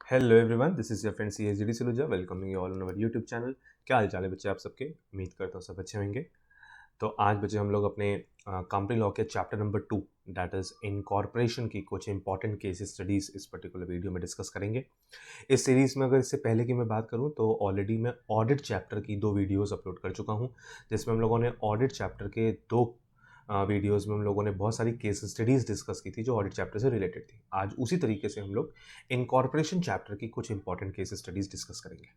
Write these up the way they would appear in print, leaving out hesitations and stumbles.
Hello everyone, this is your friend CSGD Siluja welcoming you all on our YouTube channel. क्या हाल चाल है बच्चे आप सबके? उम्मीद करता हूँ सब अच्छे होंगे। तो आज बच्चे हम लोग अपने कंपनी लॉ के chapter number 2 that is incorporation की कुछ इंपॉर्टेंट केस स्टडीज़ इस पर्टिकुलर वीडियो में डिस्कस करेंगे। इस सीरीज़ में अगर इससे पहले की मैं बात करूँ तो ऑलरेडी मैं ऑडिट चैप्टर की 2 वीडियोस अपलोड कर चुका हूँ, जिसमें हम लोगों ने ऑडिट चैप्टर के 2 वीडियोस में हम लोगों ने बहुत सारी केस स्टडीज़ डिस्कस की थी जो ऑडिट चैप्टर से रिलेटेड थी। आज उसी तरीके से हम लोग इनकॉर्पोरेशन चैप्टर की कुछ इंपॉर्टेंट केस स्टडीज़ डिस्कस करेंगे।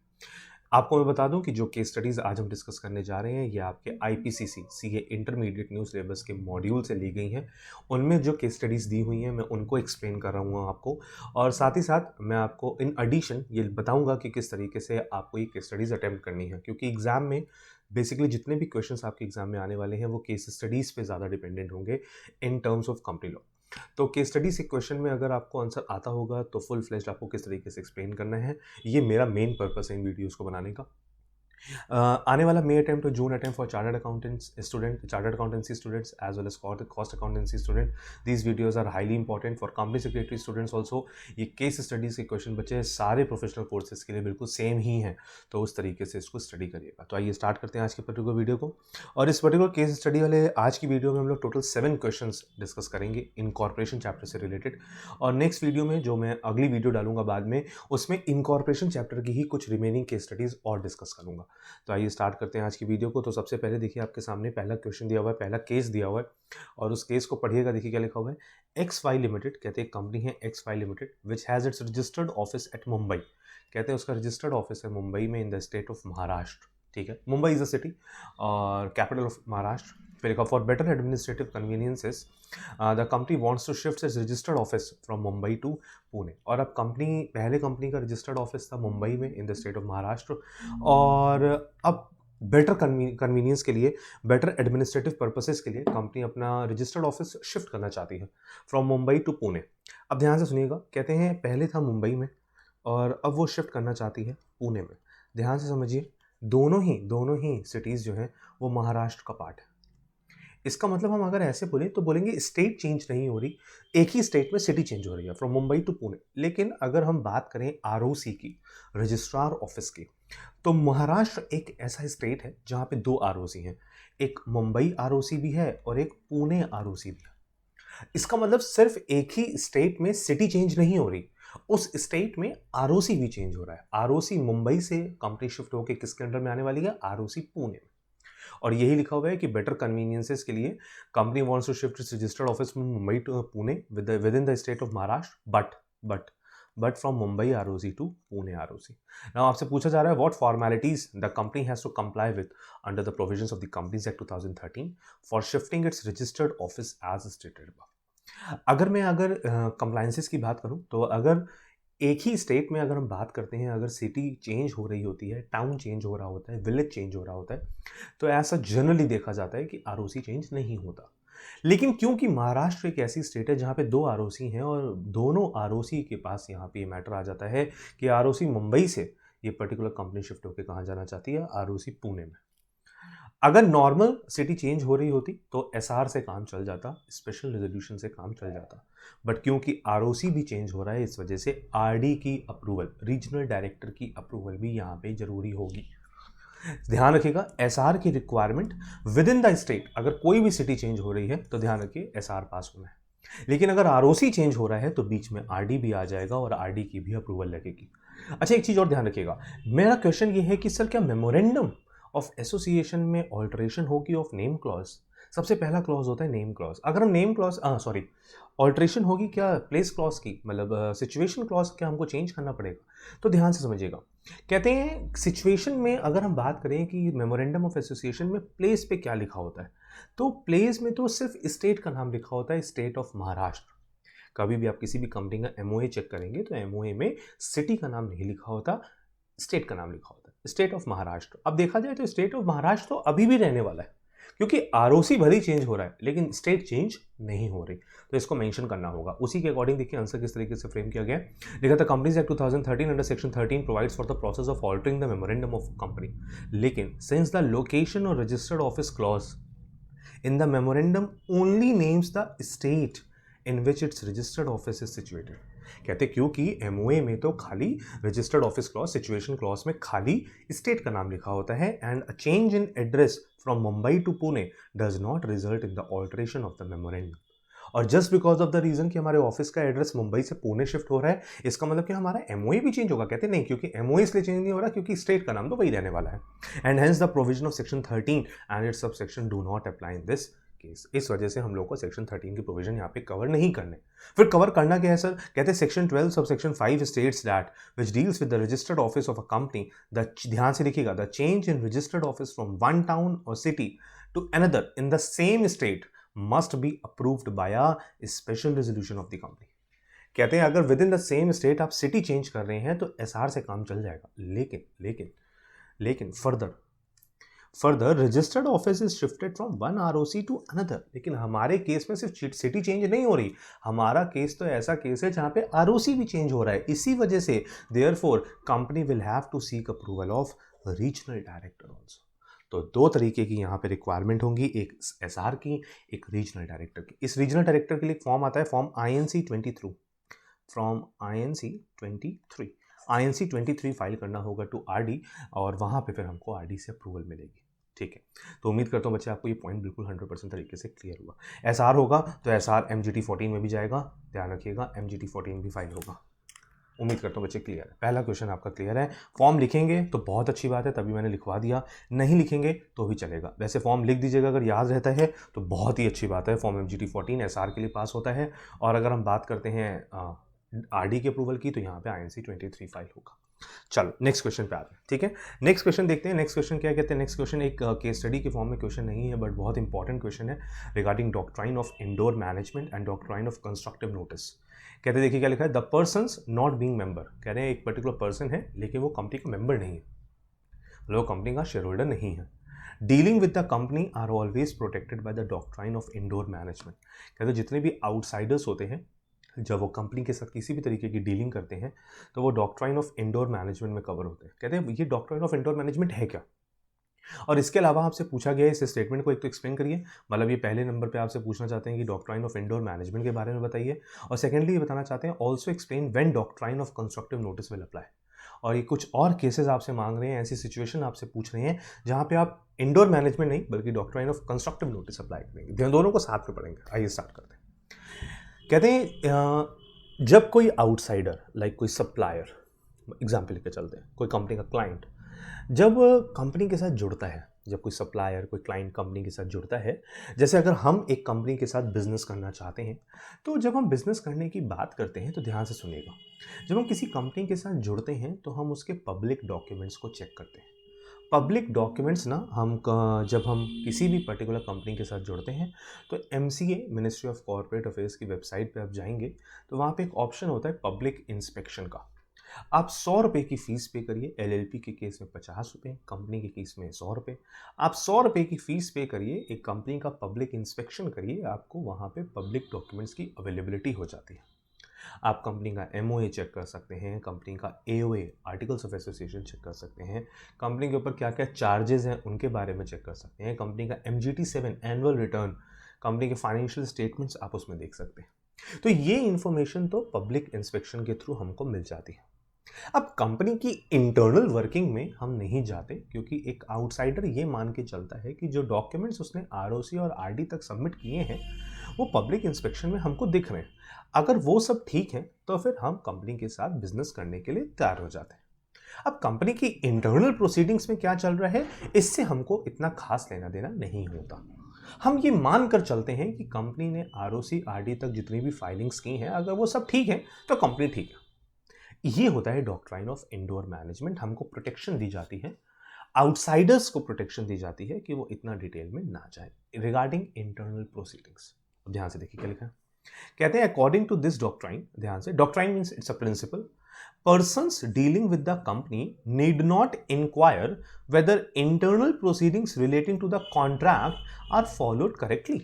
आपको मैं बता दूं कि जो केस स्टडीज़ आज हम डिस्कस करने जा रहे हैं ये आपके IPCC CA intermediate new syllabus के मॉड्यूल से ली गई हैं। उनमें जो केस स्टडीज़ दी हुई हैं मैं उनको एक्सप्लेन कर रहा हूँ आपको, और साथ ही साथ मैं आपको इन एडिशन ये बताऊंगा कि किस तरीके से आपको ये केस स्टडीज़ अटेम्प्ट करनी है, क्योंकि एग्जाम में बेसिकली जितने भी क्वेश्चंस आपके एग्जाम में आने वाले हैं वो केस स्टडीज़ पे ज़्यादा डिपेंडेंट होंगे in terms of company law. तो केस स्टडी से क्वेश्चन में अगर आपको आंसर आता होगा तो फुल फ्लेज्ड आपको किस तरीके से एक्सप्लेन करना है, ये मेरा मेन पर्पस है इन वीडियोस को बनाने का। आने वाला May attempt to June attempt for chartered accountancy students as well as cost accountancy student. These videos are highly important for company secretary students also. ये केस स्टडीज के क्वेश्चन बच्चे सारे प्रोफेशनल कोर्सेज के लिए बिल्कुल सेम ही हैं, तो उस तरीके से इसको स्टडी करिएगा। तो आइए स्टार्ट करते हैं आज के पर्टिकुलर वीडियो को। और इस पर्टिकुलर केस स्टडी वाले आज की वीडियो में हम लोग टोटल 7 क्वेश्चंस डिस्कस करेंगे इनकॉर्पोरेशन चैप्टर से रिलेटेड। और नेक्स्ट वीडियो में जो मैं अगली वीडियो डालूंगा बाद में, उसमें इनकॉर्पोरेशन चैप्टर की ही कुछ रिमेनिंग केस स्टडीज और डिस्कस करूंगा। तो आइए स्टार्ट करते हैं आज की वीडियो को। तो सबसे पहले देखिए आपके सामने पहला क्वेश्चन दिया हुआ है, पहला केस दिया हुआ है, और उस केस को पढ़िएगा। देखिए क्या लिखा हुआ है। एक्स वाई लिमिटेड, कहते हैं कंपनी है X Y limited which has its registered office at Mumbai. कहते हैं उसका रजिस्टर्ड ऑफिस है मुंबई में in the state of Maharashtra. ठीक है, मुंबई इज अ सिटी और कैपिटल ऑफ महाराष्ट्र। फिर लिखा for better administrative conveniences the company wants to shift its registered office from Mumbai to Pune. और अब पहले कंपनी का रजिस्टर्ड ऑफिस था मुंबई में in the state of Maharashtra, और अब बेटर कन्वीनियंस के लिए, बेटर एडमिनिस्ट्रेटिव पर्पसेस के लिए कंपनी अपना रजिस्टर्ड ऑफिस शिफ्ट करना चाहती है फ्रॉम मुंबई टू पुणे। अब ध्यान से सुनिएगा, कहते हैं पहले था मुंबई में और अब वो शिफ्ट करना चाहती है पुणे में। ध्यान से समझिए, दोनों ही सिटीज़ जो हैं वो महाराष्ट्र का पार्ट है। इसका मतलब हम अगर ऐसे बोलें तो बोलेंगे स्टेट चेंज नहीं हो रही, एक ही स्टेट में सिटी चेंज हो रही है फ्रॉम मुंबई टू पुणे। लेकिन अगर हम बात करें ROC की, रजिस्ट्रार ऑफिस की, तो महाराष्ट्र एक ऐसा स्टेट है जहां पे 2 ROC हैं। एक मुंबई ROC भी है और एक पुणे ROC भी है। इसका मतलब सिर्फ एक ही स्टेट में सिटी चेंज नहीं हो रही, उस स्टेट में ROC भी चेंज हो रहा है। ROC मुंबई से कंपनी शिफ्ट होकर किसके अंडर में आने वाली है? ROC पुणे में। और यही लिखा हुआ है कि बेटर कन्वीनियंसेस के लिए company wants to shift its registered office from Mumbai to Pune within the state of Maharashtra, but from Mumbai ROC to Pune ROC। Now आपसे पूछा जा रहा है what formalities the company has to comply with under the provisions of the companies act 2013 for shifting its registered office as stated above. अगर compliances की बात करूं तो अगर एक ही स्टेट में अगर हम बात करते हैं, अगर सिटी चेंज हो रही होती है, टाउन चेंज हो रहा होता है, विलेज चेंज हो रहा होता है, तो ऐसा जनरली देखा जाता है कि ROC चेंज नहीं होता। लेकिन क्योंकि महाराष्ट्र एक ऐसी स्टेट है जहाँ पे 2 ROC हैं और दोनों ROC के पास यहाँ पे ये मैटर आ जाता है कि ROC मुंबई से ये पर्टिकुलर कंपनी शिफ्ट होकर कहाँ जाना चाहती है? ROC पुणे में। अगर नॉर्मल सिटी चेंज हो रही होती तो SR से काम चल जाता, स्पेशल रेजोल्यूशन से काम चल जाता, बट क्योंकि ROC भी चेंज हो रहा है इस वजह से RD की अप्रूवल, रीजनल डायरेक्टर की अप्रूवल भी यहाँ पे जरूरी होगी। ध्यान रखिएगा, SR की requirement with in the state, अगर कोई भी सिटी चेंज हो रही है तो ध्यान रखिए SR पास होना है। लेकिन अगर ROC चेंज हो रहा है तो बीच में RD भी आ जाएगा और RD की भी अप्रूवल लगेगी। अच्छा, एक चीज और ध्यान रखिएगा, मेरा क्वेश्चन ये है कि सर क्या मेमोरेंडम ऑफ एसोसिएशन में ऑल्टरेशन होगी ऑफ नेम क्लॉज? सबसे पहला क्लॉज होता है नेम क्लॉज। अगर हम नेम क्लॉज ऑल्टरेशन होगी क्या प्लेस क्लॉज की, मतलब सिचुएशन क्लॉज क्या हमको चेंज करना पड़ेगा? तो ध्यान से समझिएगा, कहते हैं सिचुएशन में अगर हम बात करें कि मेमोरेंडम ऑफ एसोसिएशन में प्लेस पे क्या लिखा होता है, तो प्लेस में तो सिर्फ स्टेट का नाम लिखा होता है, स्टेट ऑफ महाराष्ट्र। कभी भी आप किसी भी कंपनी का MOA चेक करेंगे तो MOA में सिटी का नाम नहीं लिखा होता, स्टेट का नाम लिखा होता है, स्टेट ऑफ महाराष्ट्र। अब देखा जाए तो स्टेट ऑफ महाराष्ट्र तो अभी भी रहने वाला है, क्योंकि ROC भले ही चेंज हो रहा है लेकिन स्टेट चेंज नहीं हो रही, तो इसको मेंशन करना होगा। उसी के अकॉर्डिंग देखिए आंसर किस तरीके से फ्रेम किया गया है। लिखा था companies act 2013 under section 13 provides for the process of altering the memorandum of company, लेकिन सिंस द लोकेशन और registered office clause in the memorandum only names the state in which its registered office is situated. कहते क्योंकि MOA में तो खाली registered office clause, situation clause में खाली state का नाम लिखा होता है, and a change in address from Mumbai to Pune does not result in the alteration of the memorandum. और just because of the reason कि हमारे ऑफिस का एड्रेस मुंबई से पुणे शिफ्ट हो रहा है, इसका मतलब कि हमारा एमओए भी चेंज होगा। कहते नहीं, क्योंकि एमओए इसलिए चेंज नहीं हो रहा क्योंकि स्टेट का नाम तो वही रहने वाला है, and hence the provision of section 13 and it's sub section do not apply in this case. इस वजह से हम लोग को सेक्शन 13 की प्रोविजन यहाँ पे कवर नहीं करने। फिर कवर करना क्या है सर? कहते हैं section 12 sub section 5 states that which deals with the registered office of a company, the, ध्यान से लिखिएगा, the change in registered office from one town और city to another in the same state must be approved by a special resolution of the company। कहते हैं अगर with in the same state आप city change कर रहे हैं तो SR से काम चल जाएगा, लेकिन लेकिन लेकिन further registered office is shifted from one ROC to another. लेकिन हमारे केस में सिर्फ सिटी चेंज नहीं हो रही, हमारा केस तो ऐसा केस है जहां पे आरओसी भी चेंज हो रहा है। इसी वजह से therefore company will have to seek approval of regional director also. तो दो तरीके की यहाँ पे रिक्वायरमेंट होंगी, एक एसआर की, एक रीजनल डायरेक्टर की। इस रीजनल डायरेक्टर के लिए फॉर्म आता है form INC 23, from INC 23, INC 23 file करना होगा टू RD, और वहाँ पे फिर हमको RD से अप्रूवल मिलेगी। ठीक है, तो उम्मीद करता हूँ बच्चे आपको ये पॉइंट बिल्कुल 100% तरीके से क्लियर हुआ। एसआर होगा तो एसआर MGT 14 में भी जाएगा, ध्यान रखिएगा MGT 14 भी फाइल होगा। उम्मीद करता हूँ बच्चे क्लियर है। पहला क्वेश्चन आपका क्लियर है। फॉर्म लिखेंगे तो बहुत अच्छी बात है, तभी मैंने लिखवा दिया, नहीं लिखेंगे तो भी चलेगा। वैसे फॉर्म लिख दीजिएगा अगर याद रहता है तो बहुत ही अच्छी बात है। फॉर्म MGT 14 एसआर के लिए पास होता है, और अगर हम बात करते हैं RD के अप्रूवल की तो यहाँ पे INC 23 फाइल होगा। चलो नेक्स्ट क्वेश्चन पे आते हैं। ठीक है, नेक्स्ट क्वेश्चन देखते हैं। नेक्स्ट क्वेश्चन क्या कहते हैं? नेक्स्ट क्वेश्चन एक केस स्टडी के फॉर्म में क्वेश्चन नहीं है, बट बहुत इंपॉर्टेंट क्वेश्चन है regarding doctrine of indoor management and doctrine of constructive notice. कहते हैं देखिए क्या लिखा है, the persons not being member. कह रहे हैं एक पर्टिकुलर पर्सन है लेकिन वो कंपनी का मेंबर नहीं है, मतलब वो कंपनी का शेयर होल्डर नहीं है। Dealing with the company are always protected by the doctrine of indoor management. कहते हैं जितने भी आउटसाइडर्स होते हैं जब वो कंपनी के साथ किसी भी तरीके की डीलिंग करते हैं तो वो डॉक्ट्राइन ऑफ इंडोर मैनेजमेंट में कवर होते हैं। कहते हैं ये डॉक्ट्राइन ऑफ इंडोर मैनेजमेंट है क्या, और इसके अलावा आपसे पूछा गया है इस स्टेटमेंट को एक तो एक्सप्लेन करिए। मतलब ये पहले नंबर पे आपसे पूछना चाहते हैं कि डॉक्ट्राइन ऑफ इंडोर मैनेजमेंट के बारे में बताइए, और सेकेंडली ये बताना चाहते हैं also explain when doctrine of constructive notice will apply. और ये कुछ और केसेस आपसे मांग रहे हैं, ऐसी सिचुएशन आपसे पूछ रहे हैं जहाँ पे आप इंडोर मैनेजमेंट नहीं बल्कि doctrine of constructive notice apply करेंगे। दोनों को साथ में पढ़ेंगे। आइए स्टार्ट करते हैं। कहते हैं जब कोई आउटसाइडर लाइक कोई सप्लायर, एग्जाम्पल लेकर चलते हैं, कोई कंपनी का क्लाइंट जब कंपनी के साथ जुड़ता है, जब कोई सप्लायर कोई क्लाइंट कंपनी के साथ जुड़ता है, जैसे अगर हम एक कंपनी के साथ बिजनेस करना चाहते हैं, तो जब हम बिजनेस करने की बात करते हैं तो ध्यान से सुनिएगा, जब हम किसी कंपनी के साथ जुड़ते हैं तो हम उसके पब्लिक डॉक्यूमेंट्स को चेक करते हैं। पब्लिक डॉक्यूमेंट्स ना जब हम किसी भी पर्टिकुलर कंपनी के साथ जुड़ते हैं तो MCA ministry of corporate affairs की वेबसाइट पे आप जाएंगे तो वहाँ पे एक ऑप्शन होता है पब्लिक इंस्पेक्शन का। आप 100 रुपये की फ़ीस पे करिए, LLP के केस में 50 रुपये, कंपनी के केस में 100 रुपये। आप 100 रुपये की फ़ीस पे करिए, एक कंपनी का पब्लिक इंस्पेक्शन करिए, आपको वहाँ पे पब्लिक डॉक्यूमेंट्स की अवेलेबिलिटी हो जाती है। आप कंपनी का MOA चेक कर सकते हैं, कंपनी का AOA articles of association check कर सकते हैं, कंपनी के ऊपर क्या क्या चार्जेस हैं उनके बारे में चेक कर सकते हैं, कंपनी का MGT 7 एनुअल रिटर्न, कंपनी के फाइनेंशियल स्टेटमेंट्स आप उसमें देख सकते हैं। तो ये इन्फॉर्मेशन तो पब्लिक इंस्पेक्शन के थ्रू हमको मिल जाती है। अब कंपनी की इंटरनल वर्किंग में हम नहीं जाते, क्योंकि एक आउटसाइडर ये मान के चलता है कि जो डॉक्यूमेंट्स उसने ROC और RD तक सबमिट किए हैं वो पब्लिक इंस्पेक्शन में हमको दिख रहे हैं। अगर वो सब ठीक है तो फिर हम कंपनी के साथ बिजनेस करने के लिए तैयार हो जाते हैं। अब कंपनी की इंटरनल प्रोसीडिंग्स में क्या चल रहा है इससे हमको इतना खास लेना देना नहीं होता। हम ये मान कर चलते हैं कि कंपनी ने ROC RD तक जितनी भी फाइलिंग्स की हैं, अगर वो सब ठीक है तो कंपनी ठीक है। ये होता है डॉक्ट्राइन ऑफ इंडोर मैनेजमेंट। हमको प्रोटेक्शन दी जाती है, आउटसाइडर्स को प्रोटेक्शन दी जाती है कि वो इतना डिटेल में ना जाए रिगार्डिंग इंटरनल प्रोसीडिंग्स। ध्यान से देखिए क्या लिखा है। कहते हैं अकॉर्डिंग टू दिस डॉक्ट्राइन, ध्यान से, doctrine means it's a principle, persons dealing with the company need not inquire whether internal proceedings relating to the contract are followed correctly।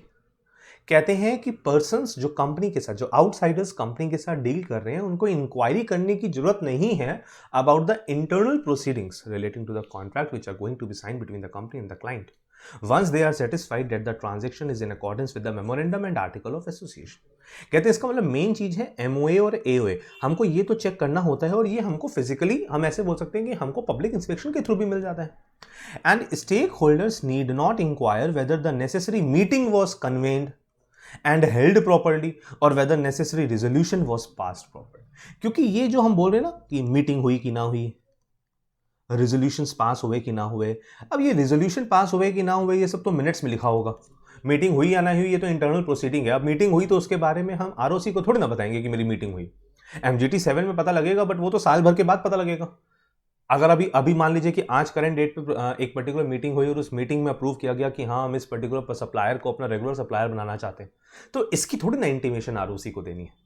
कहते हैं कि पर्सन्स जो कंपनी के साथ, जो आउटसाइडर्स कंपनी के साथ डील कर रहे हैं, उनको इंक्वायरी करने की जरूरत नहीं है about the internal proceedings relating to the contract which are going to be sign between the company and the client. once they are satisfied that the transaction is in accordance with the memorandum and article of association. कहते हैं इसका मतलब main चीज है MOA और AOA, हमको ये तो चेक करना होता है और ये हमको फिजिकली, हम ऐसे बोल सकते हैं कि हमको पब्लिक इंस्पेक्शन के थ्रू भी मिल जाता है। And stakeholders need not inquire whether the necessary meeting was convened and held properly और whether necessary resolution was passed properly. क्योंकि ये जो हम बोल रहे हैं ना कि मीटिंग हुई कि ना हुई, रेजोल्यूशंस पास हुए कि ना हुए, अब ये रेजोल्यूशन पास हुए कि ना हुए ये सब तो मिनट्स में लिखा होगा, मीटिंग हुई या ना हुई ये तो इंटरनल प्रोसीडिंग है। अब मीटिंग हुई तो उसके बारे में हम आरओसी को थोड़ी ना बताएंगे कि मेरी मीटिंग हुई, एमजीटी 7 में पता लगेगा, बट वो तो साल भर के बाद पता लगेगा। अगर अभी अभी मान लीजिए कि आज करंट डेट पे एक पर्टिकुलर मीटिंग हुई और उस मीटिंग में अप्रूव किया गया कि हाँ हम इस पर्टिकुलर सप्लायर को अपना रेगुलर सप्लायर बनाना चाहते हैं, तो इसकी थोड़ी ना इंटीमेशन आरओसी को देनी है।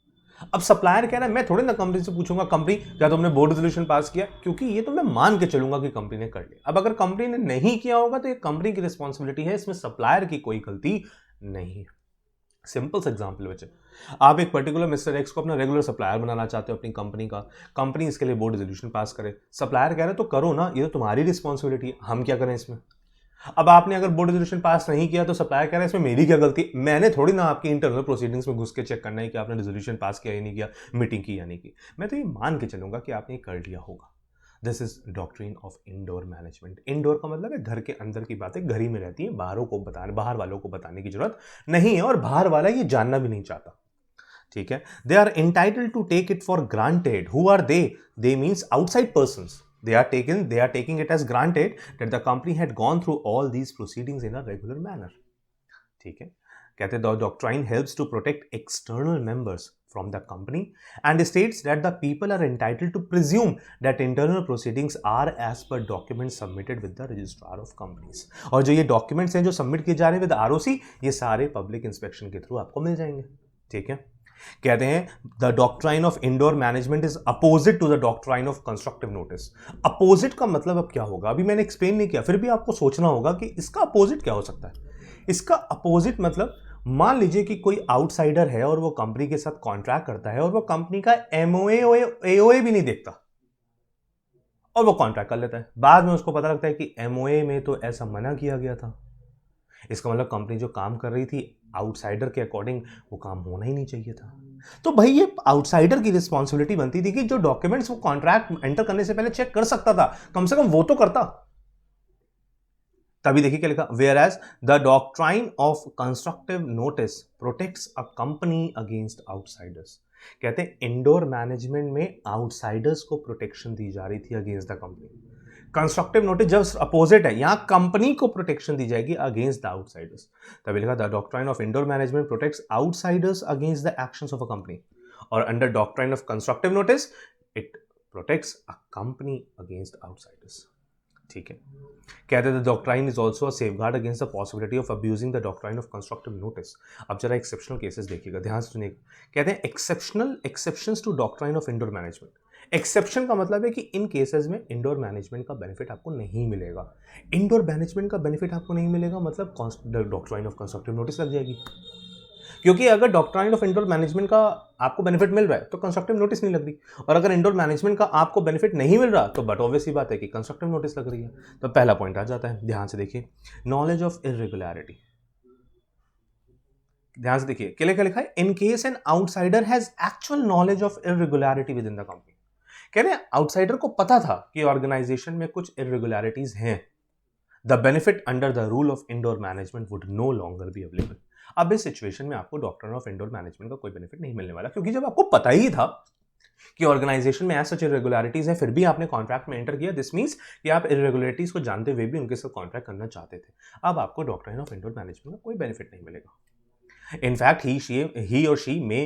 अब सप्लायर कह रहा है, मैं थोड़ी ना कंपनी से पूछूंगा कंपनी क्या तुमने बोर्ड रेजोल्यूशन पास किया, क्योंकि ये तो मैं मान के चलूंगा कि कंपनी ने कर लिया। अब अगर कंपनी ने नहीं किया होगा तो ये कंपनी की रिस्पॉन्सिबिलिटी है, इसमें सप्लायर की कोई गलती नहीं है। सिंपल सा एग्जांपल बच्चे, आप एक पर्टिकुलर मिस्टर एक्स को अपना रेगुलर सप्लायर बनाना चाहते हो अपनी कंपनी का, कंपनी इसके लिए बोर्ड रेजोल्यूशन पास करे, सप्लायर कह रहे तो करो ना, ये तो तुम्हारी रिस्पॉन्सिबिलिटी है, हम क्या करें इसमें। अब आपने अगर बोर्ड रेजोल्यूशन पास नहीं किया तो सप्लायर कह रहा है इसमें मेरी क्या गलती, मैंने थोड़ी ना आपकी इंटरनल प्रोसीडिंग्स में घुस के चेक करना है कि आपने रेजोल्यूशन पास किया या नहीं किया, मीटिंग की या नहीं की, मैं तो ये मान के चलूंगा कि आपने कर लिया होगा। This is doctrine of indoor management. Indoor का मतलब है घर के अंदर की बातें घर ही में रहती है, बाहर वालों को बताने की जरूरत नहीं है और बाहर वाला ये जानना भी नहीं चाहता। ठीक है, they are entitled to take it for granted. Who are they means outside persons. They are taking it as granted that the company had gone through all these proceedings in a regular manner. ठीक है, कहते हैं the doctrine helps to protect external members from the company and states that the people are entitled to presume that internal proceedings are as per documents submitted with the registrar of companies. और जो ये documents हैं जो submit किए जा रहे हैं with ROC, ये सारे public inspection के through आपको मिल जाएंगे। ठीक है, कहते हैं the doctrine of indoor management is opposite to the doctrine of constructive notice. Opposite का मतलब अब क्या होगा, अभी मैंने एक्सप्लेन नहीं किया, फिर भी आपको सोचना होगा कि इसका अपोजिट क्या हो सकता है। इसका अपोजिट मतलब मान लीजिए कि कोई आउटसाइडर है और वो कंपनी के साथ कॉन्ट्रैक्ट करता है और वो कंपनी का एमओए एओए भी नहीं देखता और वो कॉन्ट्रैक्ट कर लेता है, बाद में उसको पता लगता है कि एमओए में तो ऐसा मना किया गया था। इसका मतलब कंपनी जो काम कर रही थी आउटसाइडर के अकॉर्डिंग वो काम होना ही नहीं चाहिए था। तो भाई ये आउटसाइडर की रिस्पॉन्सिबिलिटी बनती थी कि जो डॉक्यूमेंट्स वो कॉन्ट्रैक्ट एंटर करने से पहले चेक कर सकता था, कम से कम वो तो करता। तभी देखिए क्या लिखा, whereas the doctrine of constructive notice protects a company against outsiders. कहते हैं इंडोर मैनेजमेंट में आउटसाइडर्स को प्रोटेक्शन दी जा रही थी against the company. Constructive notice जब अपोजिट है, यहां कंपनी को प्रोटेक्शन दी जाएगी अगेंस्ट द आउटसाइडर्स। तभी लिखा the doctrine of indoor management protects outsiders against the actions of a company, और under doctrine of constructive notice it protects a company against outsiders. ठीक है, कहते हैं the doctrine is also a safeguard against the possibility of abusing the doctrine of constructive notice. अब जरा exceptional cases देखिएगा, ध्यान से सुनिएगा। कहते हैं exceptions to doctrine of indoor management. Exception का मतलब है कि इन केसेस में इंडोर मैनेजमेंट का बेनिफिट आपको नहीं मिलेगा। इंडोर मैनेजमेंट का बेनिफिट आपको नहीं मिलेगा मतलब डॉक्ट्राइन ऑफ कंस्ट्रक्टिव नोटिस लग जाएगी, क्योंकि अगर डॉक्ट्राइन ऑफ इंडोर मैनेजमेंट का आपको बेनिफिट मिल रहा है तो कंस्ट्रक्टिव नोटिस नहीं लग रही, और अगर इंडोर मैनेजमेंट का आपको बेनिफिट नहीं मिल रहा तो बट ऑब्वियस ही बात है कि कंस्ट्रक्टिव नोटिस लग रही है। तो पहला पॉइंट आ जाता है, ध्यान से देखिए, नॉलेज ऑफ इर्रेगुलरिटी। ध्यान से देखिए क्या लिखा है, in case an outsider has actual knowledge of irregularity within the company. कह रहे हैं आउटसाइडर को पता था कि ऑर्गेनाइजेशन में कुछ इर्रेगुलरिटीज हैं, the benefit under the rule of indoor management would know longer be available. अब इस सिचुएशन में आपको डॉक्ट्रिन ऑफ इंडोर मैनेजमेंट का कोई बेनिफिट नहीं मिलने वाला, क्योंकि जब आपको पता ही था कि ऑर्गेनाइजेशन में ऐसा इर्रेगुलरिटीज है फिर भी आपने कॉन्ट्रैक्ट में एंटर किया, दिस मींस कि आप इर्रेगुलरिटीज को जानते हुए भी उनके साथ कॉन्ट्रैक्ट करना चाहते थे। अब आपको डॉक्ट्रिन ऑफ इंडोर मैनेजमेंट का कोई बेनिफिट नहीं मिलेगा। In fact, he or she may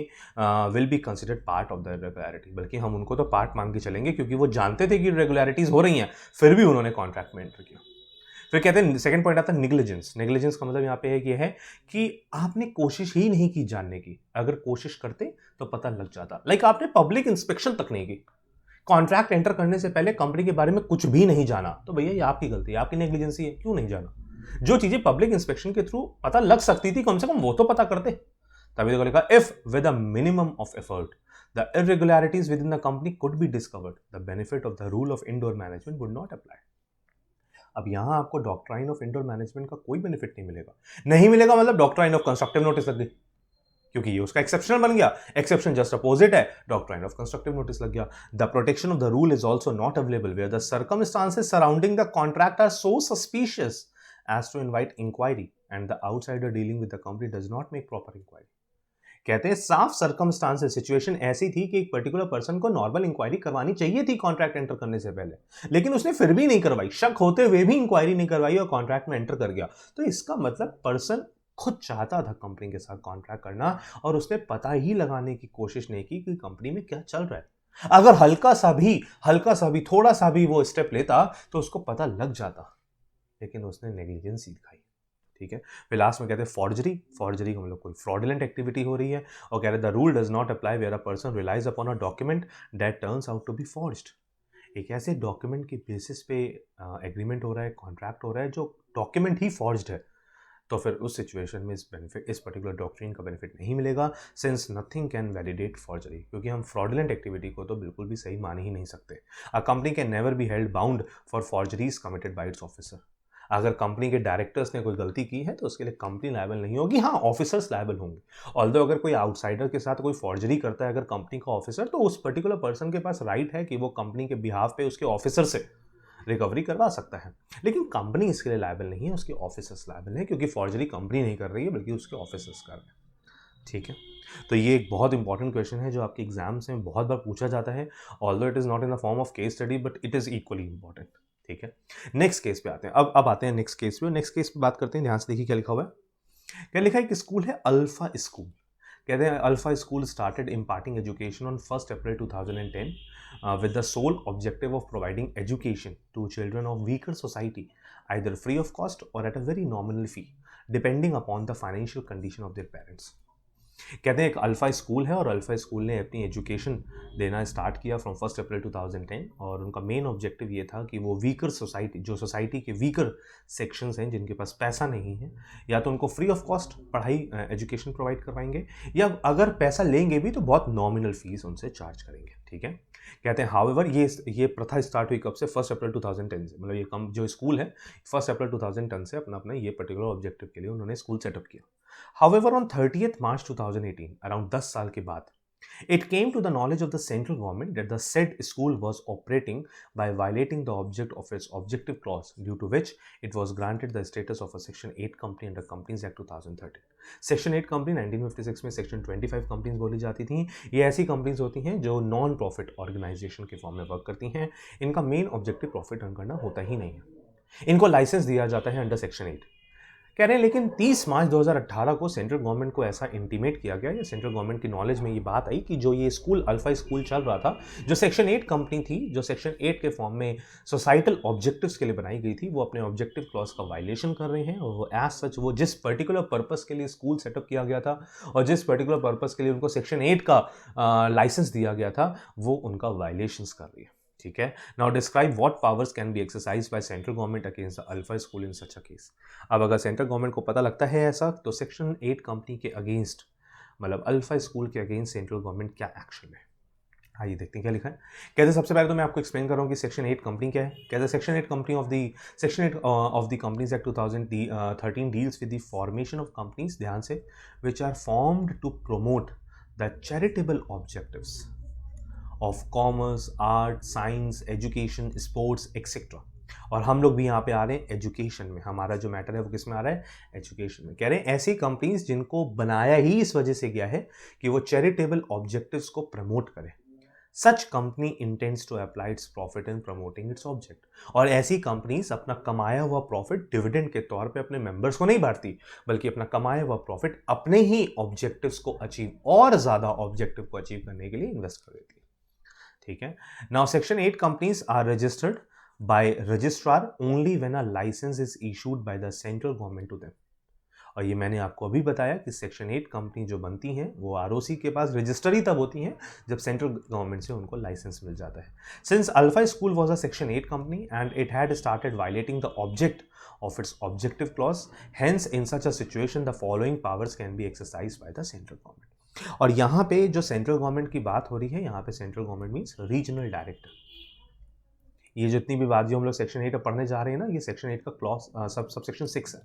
will be considered part of the irregularity, बल्कि हम उनको तो पार्ट मान के चलेंगे क्योंकि वो जानते थे कि इरेगुलरिटीज हो रही हैं फिर भी उन्होंने कॉन्ट्रैक्ट में एंटर किया। फिर कहते हैं सेकंड पॉइंट आता है निग्लिजेंस। निग्लिजेंस का मतलब यहाँ पे है कि है कि आपने कोशिश ही नहीं की जानने की, अगर कोशिश करते तो पता लग जाता। लाइक आपने पब्लिक इंस्पेक्शन तक नहीं की, कॉन्ट्रैक्ट एंटर करने से पहले कंपनी के बारे में कुछ भी नहीं जाना, तो भैया ये आपकी गलती है, आपकी नेग्लिजेंसी है, क्यों नहीं जाना। जो चीजें पब्लिक इंस्पेक्शन के थ्रू पता लग सकती थी कम से कम वो तो पता करते। तभी तो लिखा, if with a minimum of effort the irregularities within the company could be discovered the benefit of the rule of indoor management would not apply. अब यहाँ आपको डॉक्ट्राइन ऑफ इंडोर मैनेजमेंट का कोई बेनिफिट नहीं मिलेगा। नहीं मिलेगा मतलब डॉक्ट्राइन ऑफ कंस्ट्रक्टिव नोटिस लग गई, क्योंकि ये उसका एक्सेप्शनल बन गया। एक्सेप्शन जस्ट अपोजिट है, डॉक्ट्राइन ऑफ कंस्ट्रक्टिव नोटिस लग गया। The protection of the rule is also not available where the circumstances surrounding the contract are so suspicious as to invite inquiry and the outsider dealing with the company does not make proper inquiry. कहते हैं साफ circumstances, situation ऐसी थी कि एक particular person को normal inquiry करवानी चाहिए थी कॉन्ट्रैक्ट एंटर करने से पहले, लेकिन उसने फिर भी नहीं करवाई, शक होते हुए भी इंक्वायरी नहीं करवाई और कॉन्ट्रैक्ट में एंटर कर गया। तो इसका मतलब पर्सन खुद चाहता था कंपनी के साथ कॉन्ट्रैक्ट करना और उसने पता ही लगाने की कोशिश नहीं की कि कंपनी में क्या चल रहा है। अगर हल्का सा भी थोड़ा सा भी वो स्टेप लेता तो उसको पता लग जाता, लेकिन उसने नेग्लिजेंसी दिखाई। ठीक है, फिर लास्ट में कहते हैं फॉर्जरी हम लोग कोई फ्रॉडुलेंट एक्टिविटी हो रही है और कह रहे the rule does not apply where a person relies upon a document that turns out to be forged. एक ऐसे डॉक्यूमेंट की बेसिस पे एग्रीमेंट हो रहा है, कॉन्ट्रैक्ट हो रहा है जो डॉक्यूमेंट ही फॉर्ज्ड है, तो फिर उस सिचुएशन में इस पर्टिकुलर डॉक्ट्रिन का बेनिफिट नहीं मिलेगा, since nothing can validate forgery, क्योंकि हम फ्रॉडुलेंट एक्टिविटी को तो बिल्कुल भी सही मान ही नहीं सकते। A company can never be held bound for forgeries committed by its officer. अगर कंपनी के डायरेक्टर्स ने कोई गलती की है तो उसके लिए कंपनी लायबल नहीं होगी, हाँ ऑफिसर्स लायबल होंगे। ऑल्दो अगर कोई आउटसाइडर के साथ कोई फॉर्जरी करता है अगर कंपनी का ऑफिसर, तो उस पर्टिकुलर पर्सन के पास राइट है कि वो कंपनी के बिहाफ पे उसके ऑफिसर से रिकवरी करवा सकता है, लेकिन कंपनी इसके लिए लायबल नहीं है, उसके ऑफिसर्स लायबल है, क्योंकि फॉर्जरी कंपनी नहीं कर रही है बल्कि उसके ऑफिसर्स कर रहे हैं। ठीक है, तो ये एक बहुत इंपॉर्टेंट क्वेश्चन है जो आपके एग्जाम्स में बहुत बार पूछा जाता है, although it is not in the form of case study but it is equally important. ठीक है, नेक्स्ट केस पे आते हैं। अब आते हैं नेक्स्ट केस पे। नेक्स्ट केस पे बात करते हैं, ध्यान से देखिए क्या लिखा हुआ है। क्या लिखा है कि स्कूल है अल्फा स्कूल। कहते हैं alpha school started imparting education on 1 April 2010 with the sole objective of providing education to children of weaker society either free of cost or at a very nominal fee depending upon the financial condition of their parents। कहते हैं एक alpha school है और alpha school ने अपनी education देना start किया from 1 अप्रैल 2010 और उनका मेन ऑब्जेक्टिव ये था कि वो वीकर सोसाइटी, जो सोसाइटी के वीकर सेक्शंस हैं जिनके पास पैसा नहीं है, या तो उनको फ्री ऑफ कॉस्ट पढ़ाई एजुकेशन प्रोवाइड करवाएंगे, या अगर पैसा लेंगे भी तो बहुत नॉमिनल फीस उनसे चार्ज करेंगे। ठीक है, कहते हैं हाउएवर ये प्रथा स्टार्ट हुई कब से? 1 अप्रैल 2010 से। मतलब ये जो स्कूल है 1 अप्रैल 2010 से अपना ये पर्टिकुलर ऑब्जेक्टिव के लिए उन्होंने स्कूल सेटअप किया। However on 30th March 2018, around 10 साल के बाद, it came to the knowledge of the central government that the said school was operating by violating the object of its objective clause, due to which it was granted the status of a Section 8 company under Companies Act 2013। Section 8 company 1956 में Section 25 companies बोली जाती थी। ये ऐसी companies होती हैं जो non profit organisation के फॉर्म में वर्क करती हैं। इनका मेन ऑब्जेक्टिव प्रॉफिट अर्न करना होता ही नहीं है। इनको लाइसेंस दिया जाता है अंडर Section 8। कह रहे हैं लेकिन 30 मार्च 2018 को सेंट्रल गवर्नमेंट को ऐसा इंटीमेट किया गया, या सेंट्रल गवर्नमेंट की नॉलेज में ये बात आई कि जो ये स्कूल अल्फा स्कूल चल रहा था, जो सेक्शन 8 कंपनी थी, जो सेक्शन 8 के फॉर्म में सोसाइटल ऑब्जेक्टिव्स के लिए बनाई गई थी, वो अपने ऑब्जेक्टिव क्लॉज का वायलेशन कर रहे हैं। और वो एज सच वो जिस पर्टिकुलर पर्पस के लिए स्कूल सेटअप किया गया था और जिस पर्टिकुलर पर्पस के लिए उनको सेक्शन 8 का लाइसेंस दिया गया था, वो उनका वायलेशंस कर रही है। ठीक है, now describe what powers can be exercise by central government against the alpha school in such a case. अब अगर सेंट्रल गवर्नमेंट को पता लगता है ऐसा, तो सेक्शन 8 कंपनी के अगेंस्ट, मतलब अल्फा स्कूल के अगेंस्ट सेंट्रल गवर्नमेंट क्या एक्शन है, आइए देखते हैं क्या लिखा है। कहते सबसे पहले तो मैं आपको एक्सप्लेन कर रहा हूँ कि सेक्शन 8 कंपनी क्या है। कहते section 8 company section 8 of the companies act 2013 deals with the formation of companies, ध्यान से, which are formed to promote the charitable objectives of commerce, art, science, education, sports etcetera. और हम लोग भी यहाँ पे आ रहे हैं एजुकेशन में, हमारा जो मैटर है वो किस में आ रहा है? एजुकेशन में। कह रहे हैं ऐसी कंपनीज जिनको बनाया ही इस वजह से गया है कि वो चैरिटेबल ऑब्जेक्टिव्स को प्रमोट करे। Such company intends to apply its profit in promoting its object. और ऐसी कंपनीज अपना कमाया हुआ प्रॉफिट डिविडेंड के तौर पे अपने मेंबर्स को नहीं बांटती, बल्कि अपना कमाया हुआ प्रॉफिट अपने ही ऑब्जेक्टिव्स को अचीव, और ज्यादा ऑब्जेक्टिव को अचीव करने के लिए इन्वेस्ट कर देती है। ठीक है, now section 8 companies are registered by registrar only when a licence is issued by the central government to them. और ये मैंने आपको अभी बताया कि सेक्शन 8 कंपनी जो बनती हैं वो आरओसी के पास रजिस्टर ही तब होती हैं जब सेंट्रल गवर्नमेंट से उनको लाइसेंस मिल जाता है। Since alpha school was a section 8 company and it had started violating the object of its objective clause, hence in such a situation the following powers can be exercised by the central government। और यहाँ पे जो central government की बात हो रही है, यहाँ पे central government means regional director. ये जितनी भी बात जो हम लोग सेक्शन 8 पढ़ने जा रहे हैं ना, ये सेक्शन 8 का क्लॉज सबसेक्शन 6 है।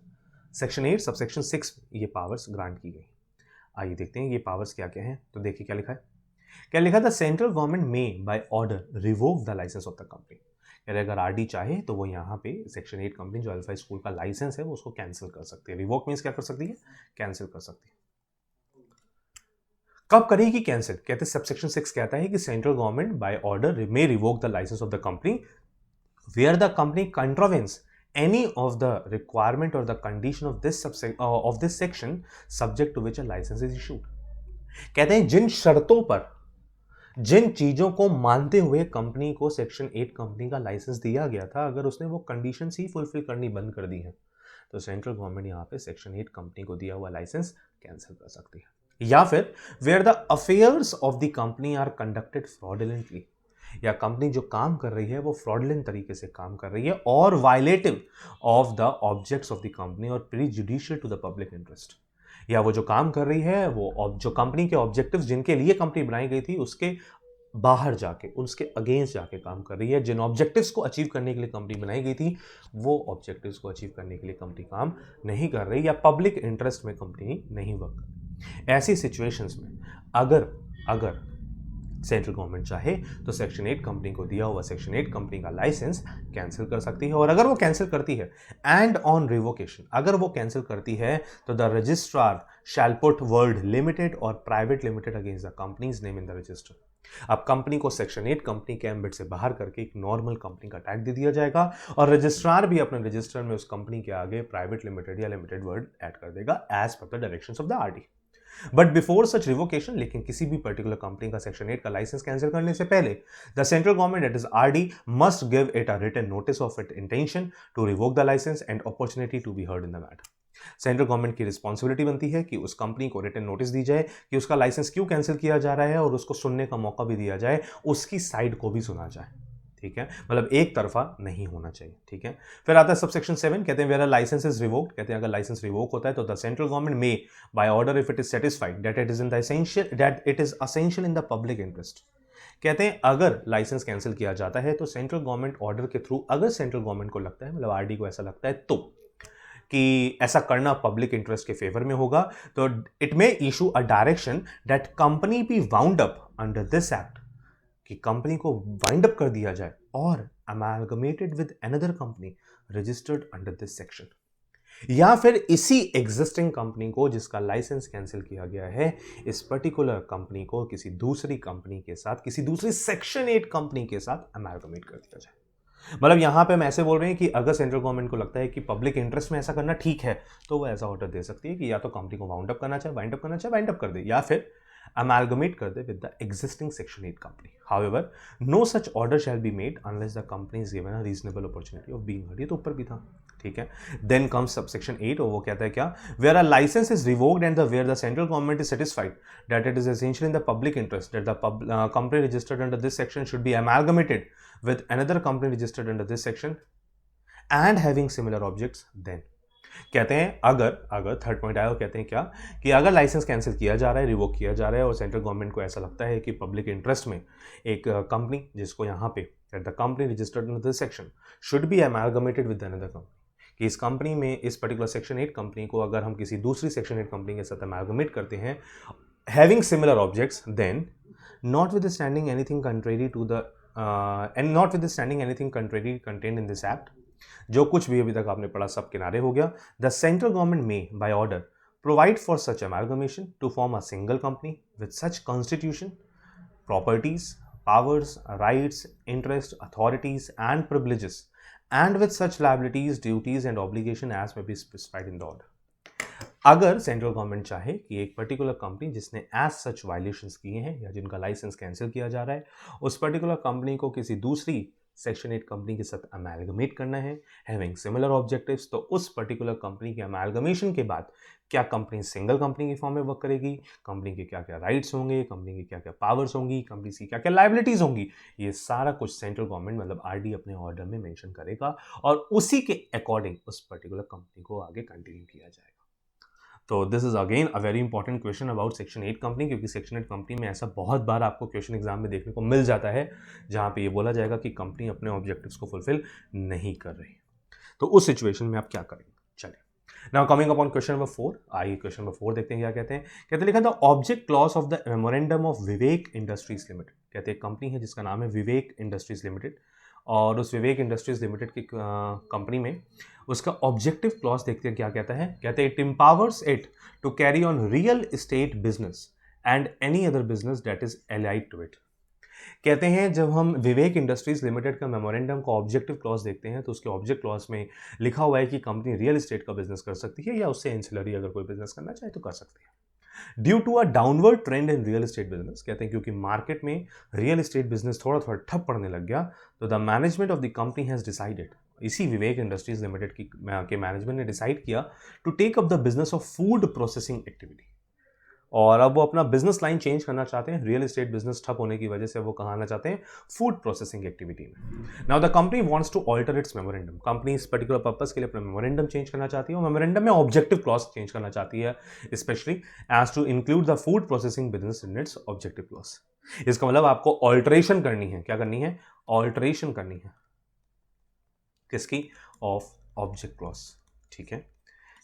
सेक्शन 8 सबसेक्शन 6 में ये पावर्स ग्रांट की गई। आइए देखते हैं ये पावर्स क्या क्या हैं। तो देखिए क्या लिखा है। क्या लिखा था, सेंट्रल गवर्नमेंट में by order revoke the licence of the company. अगर आरडी चाहे तो वो यहाँ पे सेक्शन 8 कंपनी जो अल्फा स्कूल का लाइसेंस है वो उसको कैंसिल कर सकती है। रिवोक मीन्स क्या कर सकती है, कैंसिल कर सकती है। कब करेगी कैंसिल, कहते हैं सबसेक्शन 6 कहता है कि central government by order may revoke the licence of the company where the company contravenes any of the requirement or the condition of this section subject to which a license is issued। कहते हैं जिन शर्तों पर, जिन चीजों को मानते हुए company को section 8 company का लाइसेंस दिया गया था, अगर उसने वो कंडीशंस ही फुलफिल करनी बंद कर दी है तो सेंट्रल गवर्नमेंट यहाँ पे सेक्शन 8 कंपनी को दिया हुआ लाइसेंस कैंसिल कर सकती है। या फिर where the affairs of the company are conducted fraudulently, या कंपनी जो काम कर रही है वो फ्रॉडुलेंट तरीके से काम कर रही है और violative of the objects of the company और प्रीजुडिशियल टू द पब्लिक इंटरेस्ट, या वो जो काम कर रही है वो जो कंपनी के ऑब्जेक्टिव्स जिनके लिए कंपनी बनाई गई थी उसके बाहर जाके, उसके अगेंस्ट जाके काम कर रही है। जिन ऑब्जेक्टिव्स को अचीव करने के लिए कंपनी बनाई गई थी वो ऑब्जेक्टिव्स को अचीव करने के लिए कंपनी काम नहीं कर रही, या पब्लिक इंटरेस्ट में कंपनी नहीं वर्क कर रही। ऐसी सिचुएशंस में अगर सेंट्रल गवर्नमेंट चाहे तो सेक्शन 8 कंपनी को दिया हुआ सेक्शन 8 कंपनी का लाइसेंस कैंसिल कर सकती है। और अगर वो कैंसिल करती है एंड ऑन रिवोकेशन, अगर वो कैंसिल करती है तो the registrar shall put word limited और private limited against the company's name in the register. अब कंपनी को सेक्शन 8 कंपनी के एम्बिट से बाहर करके एक नॉर्मल कंपनी का टैग दे दिया जाएगा और रजिस्ट्रार भी अपने रजिस्टर में उस कंपनी के आगे प्राइवेट लिमिटेड या लिमिटेड वर्ड ऐड कर देगा as per the directions of the RD. But before such revocation, लेकिन किसी भी पर्टिकुलर कंपनी का सेक्शन 8 का लाइसेंस कैंसिल करने से पहले the central government that is RD must give it a written notice of it intention to revoke the licence and opportunity to be heard in the matter. Central government की responsibility बनती है कि उस company को written notice दी जाए कि उसका licence क्यों कैंसिल किया जा रहा है और उसको सुनने का मौका भी दिया जाए, उसकी साइड को भी सुना जाए। ठीक है, मतलब एक तरफा नहीं होना चाहिए। ठीक है, फिर आता है सबसेक्शन 7, कहते हैं वेयर लाइसेंस इज रिवोक्ड, कहते हैं अगर लाइसेंस रिवोक होता है तो the central government may by order if it is satisfied that it is essential in the public interest. कहते हैं अगर लाइसेंस कैंसिल किया जाता है तो सेंट्रल गवर्नमेंट ऑर्डर के थ्रू, अगर सेंट्रल गवर्नमेंट को लगता है, मतलब आरडी को ऐसा लगता है तो कि ऐसा करना पब्लिक इंटरेस्ट के फेवर में होगा, तो it may issue a direction that company be wound up under this act, कि कंपनी को वाइंड अप कर दिया जाए और amalgamated with another company registered under this section, या फिर इसी एग्जिस्टिंग कंपनी को जिसका लाइसेंस कैंसिल किया गया है, इस पर्टिकुलर कंपनी को किसी दूसरी कंपनी के साथ, किसी दूसरी सेक्शन 8 कंपनी के साथ अमालगमेट कर दिया जाए। मतलब यहां पे हम ऐसे बोल रहे हैं कि अगर सेंट्रल गवर्नमेंट को लगता है कि पब्लिक इंटरेस्ट में ऐसा करना ठीक है तो वो ऐसा ऑर्डर दे सकती है कि या तो कंपनी को वाउंड अप करना चाहे, वाइंड अप करना चाहे, वाइंड अप कर दे, या फिर amalgamate कर दे with the existing section 8 company. However, no such order shall be made unless the company is given a reasonable opportunity of being heard. ये तो ऊपर भी था, ठीक है। Then comes subsection 8 और वो कहता है क्या, where a license is revoked and where the central government is satisfied that it is essential in the public interest that the company registered under this section should be amalgamated with another company registered under this section and having similar objects, then कहते हैं अगर third point आया, कहते हैं क्या कि अगर licence cancel किया जा रहा है, रिवोक किया जा रहा है और सेंट्रल गवर्नमेंट को ऐसा लगता है कि पब्लिक इंटरेस्ट में एक कंपनी जिसको यहाँ पे the company registered in this section should be amalgamated with another company, कि इस कंपनी में, इस पर्टिकुलर सेक्शन 8 कंपनी को अगर हम किसी दूसरी सेक्शन 8 कंपनी के साथ अमालगमेट करते हैं having similar objects, then notwithstanding anything contrary to the notwithstanding anything contrary contained in this act, जो कुछ भी अभी तक आपने पढ़ा सब किनारे हो गया, द सेंट्रल गवर्नमेंट में by order provide for such amalgamation to form a single company with such constitution, properties, powers, rights, interest, authorities and privileges and with such liabilities, duties and obligation as may be specified in the order. अगर central government चाहे कि एक particular company जिसने as such violations किए हैं या जिनका licence cancel किया जा रहा है, उस पर्टिकुलर कंपनी को किसी दूसरी सेक्शन 8 कंपनी के साथ अमालगमेट करना है हैविंग सिमिलर ऑब्जेक्टिव्स, तो उस पर्टिकुलर कंपनी के अमालगमेशन के बाद क्या कंपनी सिंगल कंपनी के फॉर्म में वर्क करेगी, कंपनी के क्या क्या राइट्स होंगे, कंपनी की क्या क्या पावर्स होंगी, कंपनी की क्या क्या लायबिलिटीज होंगी, ये सारा कुछ सेंट्रल गवर्नमेंट मतलब आरडी अपने ऑर्डर में मेंशन करेगा और उसी के अकॉर्डिंग उस पर्टिकुलर कंपनी को आगे कंटिन्यू किया जाएगा। तो this is again a very important question about section 8 company, क्योंकि सेक्शन 8 कंपनी में ऐसा बहुत बार आपको क्वेश्चन एग्जाम में देखने को मिल जाता है जहाँ पे ये बोला जाएगा कि कंपनी अपने ऑब्जेक्टिव्स को फुलफिल नहीं कर रही। तो उस सिचुएशन में आप क्या करेंगे? चलिए, now coming upon question number 4, आइए क्वेश्चन नंबर 4 देखते हैं क्या कहते हैं। कहते हैं लिखा the object clause of the memorandum of Vivek industries limited. कहते हैं कंपनी है जिसका नाम है विवेक इंडस्ट्रीज लिमिटेड, और उस विवेक इंडस्ट्रीज लिमिटेड की कंपनी में उसका ऑब्जेक्टिव क्लॉज देखते हैं क्या कहता है। कहते हैं it empowers it to carry on real estate business and any other business that is allied to it. कहते हैं जब हम विवेक इंडस्ट्रीज लिमिटेड का मेमोरेंडम का ऑब्जेक्टिव क्लॉज देखते हैं तो उसके ऑब्जेक्ट क्लॉज में लिखा हुआ है कि कंपनी रियल एस्टेट का बिजनेस कर सकती है या उससे एंसिलरी अगर कोई बिजनेस करना चाहे तो कर सकती है। Due to a downward trend in real estate business, कहते हैं क्योंकि मार्केट में रियल एस्टेट बिजनेस थोड़ा थोड़ा ठप पड़ने लग गया, तो the management of the company has decided, इसी विवेक इंडस्ट्रीज लिमिटेड के मैनेजमेंट ने डिसाइड किया to take up the business of food processing activity. और अब वो अपना बिजनेस लाइन चेंज करना चाहते हैं, रियल एस्टेट बिजनेस ठप होने की वजह से वो कहाँ आना चाहते हैं, फूड प्रोसेसिंग एक्टिविटी में। Now the company wants to alter its memorandum, company इस पर्टिकुलर पर्पस के लिए अपना मेमोरेंडम चेंज करना चाहती है और मेमोरेंडम में ऑब्जेक्टिव क्लॉज चेंज करना चाहती है, specially as to include the food processing business in its objective clause. इसका मतलब आपको ऑल्टरेशन करनी है, क्या करनी है, ऑल्टरेशन करनी है किसकी, ऑफ ऑब्जेक्ट क्लॉज। ठीक है,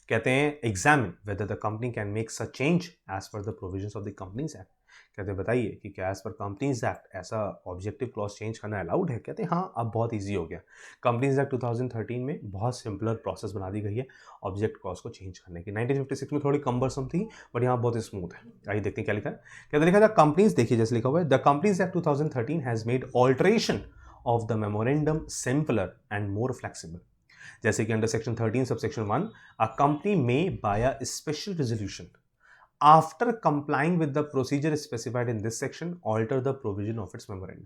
कहते हैं examine whether the company can make such change as per the provisions of the companies act. कहते हैं बताइए कि क्या एज पर कंपनीज एक्ट ऐसा ऑब्जेक्टिव क्लॉज चेंज करना अलाउड है। कहते हैं हाँ, अब बहुत इजी हो गया। कंपनीज एक्ट 2013 में बहुत सिंपलर प्रोसेस बना दी गई है ऑब्जेक्ट क्लॉज को चेंज करने की। 1956 में थोड़ी कम्बरसम थी, बट यहाँ बहुत स्मूथ है। आइए देखते हैं क्या लिखा है। कहते लिखा था कंपनीज, देखिए जैसे लिखा हुआ है, the companies act 2013 has made alteration of the memorandum simpler and more flexible. जैसे कि under section 13 sub section 1, a company may by a special resolution after complying with the procedure specified in this section alter the provision of its memorandum.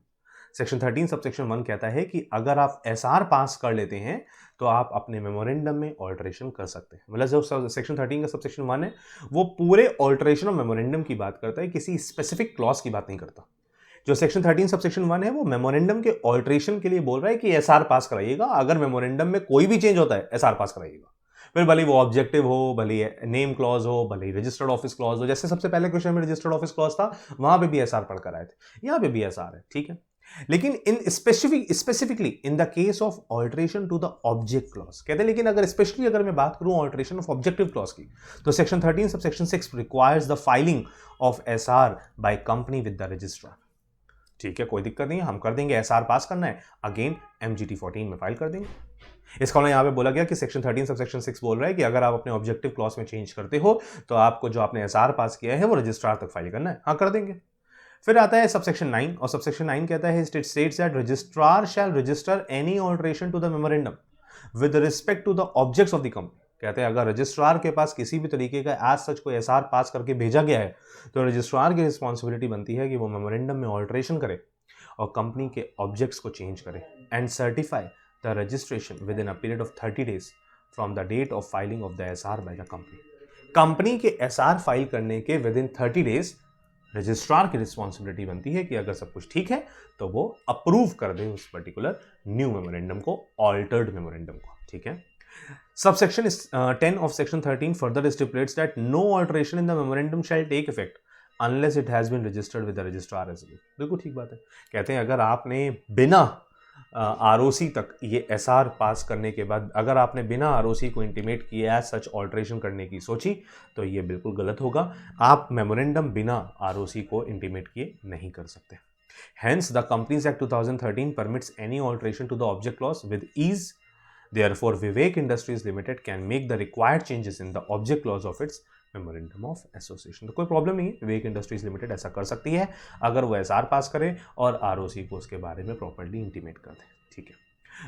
Section 13 sub section 1 कहता है कि अगर आप SR पास कर लेते हैं तो आप अपने मेमोरेंडम में ऑल्टरेशन कर सकते हैं। मतलब जो सेक्शन 13 का सब सेक्शन 1 है वो पूरे ऑल्टरेशन ऑफ मेमोरेंडम की बात करता है, किसी स्पेसिफिक क्लॉज की बात नहीं करता। जो सेक्शन 13 सब सेक्शन 1 है वो मेमोरेंडम के ऑल्टरेशन के लिए बोल रहा है कि एसआर पास कराइएगा, अगर मेमोरेंडम में कोई भी चेंज होता है एसआर पास कराइएगा। फिर भले वो ऑब्जेक्टिव हो, भले नेम क्लॉज हो, भले रजिस्टर्ड ऑफिस क्लॉज हो। जैसे सबसे पहले क्वेश्चन में रजिस्टर्ड ऑफिस क्लॉज था, वहां पे भी एसआर पढ़कर आए थे, यहाँ पे भी एसआर है। ठीक है, लेकिन in specifically in the case of alteration to the object clause, कहते हैं लेकिन अगर स्पेशली अगर मैं बात करूं ऑल्टरेशन ऑफ ऑब्जेक्टिव क्लॉज की, तो section 13 sub section 6 requires the filing of SR by company with the registrar. ठीक है, कोई दिक्कत नहीं है, हम कर देंगे। एसआर पास करना है, अगेन एमजीटी 14 में फाइल कर देंगे। इसका मतलब यहाँ पे बोला गया कि सेक्शन 13 सब सेक्शन 6 बोल रहा है कि अगर आप अपने ऑब्जेक्टिव क्लॉज में चेंज करते हो तो आपको जो आपने एसआर पास किया है वो रजिस्ट्रार तक फाइल करना है, हाँ कर देंगे। फिर आता है सबसेक्शन 9, और सबसेक्शन 9 कहता है it states that registrar shall register any alteration to the memorandum with respect to the objects of the company. कहते हैं अगर रजिस्ट्रार के पास किसी भी तरीके का एज सच कोई एसआर पास करके भेजा गया है तो रजिस्ट्रार की रिस्पॉन्सिबिलिटी बनती है कि वो मेमोरेंडम में ऑल्टरेशन करे और कंपनी के ऑब्जेक्ट्स को चेंज करे and certify the registration within a period of 30 days from the date of filing of the SR by the company. Company के एसआर फाइल करने के विद इन 30 days रजिस्ट्रार की responsibility बनती है कि अगर सब कुछ ठीक है तो वो अप्रूव कर दे उस पर्टिकुलर न्यू मेमोरेंडम को, ऑल्टर्ड मेमोरेंडम को। ठीक है, subsection 10 of section 13 further stipulates that no alteration in the memorandum shall take effect unless it has been registered with the registrar as well. बिल्कुल ठीक बात है। कहते हैं अगर आपने बिना आरओसी तक ये एसआर पास करने के बाद अगर आपने बिना आरओसी को इंटीमेट किए एज सच ऑल्टरेशन करने की सोची तो ये बिल्कुल गलत होगा। आप मेमोरेंडम बिना आरओसी को इंटीमेट किए नहीं कर सकते। Hence, the Companies Act 2013 permits any alteration to the object clause with ease. Therefore, Vivek Industries Limited can make the required changes in the object clause of its memorandum of association. तो कोई problem नहीं है, विवेक industries limited ऐसा कर सकती है अगर वो एसआर पास करे और आरओसी को उसके बारे में प्रॉपर्ली इंटीमेट कर दे। ठीक है,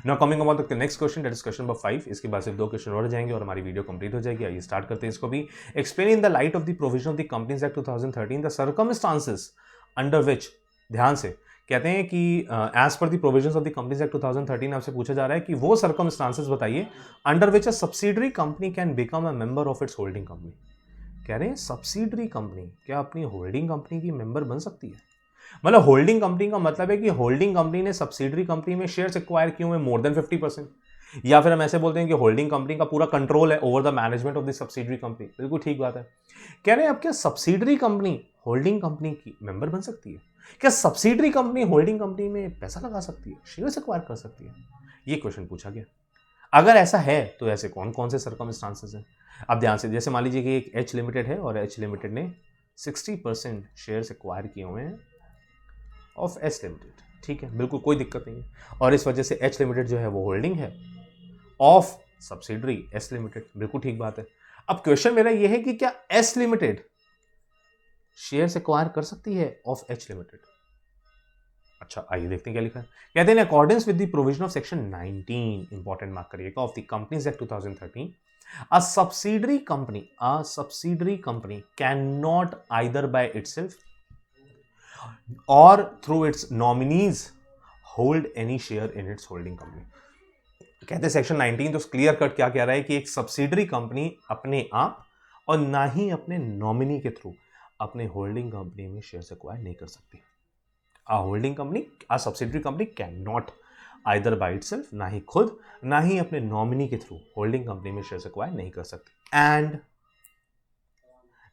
now coming upon the next question, that is question number 5। इसके बाद सिर्फ 2 क्वेश्चन और जाएंगे और हमारी वीडियो कंप्लीट हो जाएगी। आइए स्टार्ट करते हैं इसको भी। Explain in the light of the provision of the companies act 2013 the circumstances under which, ध्यान से कहते हैं कि as per the provisions of the companies act 2013 आपसे पूछा जा रहा है कि वो सर्कमस्टांसेस बताइए under which a subsidiary company can become a member of its holding company. कह रहे हैं सब्सिडरी कंपनी क्या अपनी होल्डिंग कंपनी की मेंबर बन सकती है? मतलब होल्डिंग कंपनी का मतलब है कि होल्डिंग कंपनी ने सब्सिडरी कंपनी में शेयर्स एक्वायर किए हुए मोर देन 50%। या फिर हम ऐसे बोलते हैं कि होल्डिंग कंपनी का पूरा कंट्रोल है over the management of the subsidiary company. बिल्कुल ठीक बात है। कह रहे हैं अब क्या सब्सिडरी कंपनी होल्डिंग कंपनी की मेंबर बन सकती है? क्या सब्सिडरी कंपनी होल्डिंग कंपनी में पैसा लगा सकती है, शेयर्स एक्वायर कर सकती है? ये क्वेश्चन पूछा गया। अगर ऐसा है तो ऐसे कौन कौन से सर्कमस्टांसेस हैं? अब ध्यान से, जैसे मान लीजिए कि एक एच लिमिटेड है और एच लिमिटेड ने 60% शेयर्स एक्वायर किए हुए हैं ऑफ एच लिमिटेड, ठीक है, बिल्कुल कोई दिक्कत नहीं है, और इस वजह से एच लिमिटेड जो है वो होल्डिंग है ऑफ सब्सिडरी एस लिमिटेड, बिल्कुल ठीक बात है। अब क्वेश्चन मेरा ये है कि क्या एस लिमिटेड शेयर्स एक्वायर कर सकती है ऑफ एच लिमिटेड? अच्छा, आइए देखते हैं क्या लिखा है। कहते हैं according with the provision of section 19, important mark करिएगा, of the companies act 2013, a subsidiary company cannot either by itself or through its nominees hold any share in its holding company। कहते हैं सेक्शन 19 तो clear cut क्या कह रहा है कि एक सब्सिडरी कंपनी अपने आप और ना ही अपने नॉमिनी के थ्रू अपने होल्डिंग कंपनी में शेयर्स एक्वायर नहीं कर सकती। a subsidiary company cannot either by itself, ना ही खुद ना ही अपने नॉमिनी के थ्रू होल्डिंग कंपनी में शेयर्स एक्वायर नहीं कर सकती। And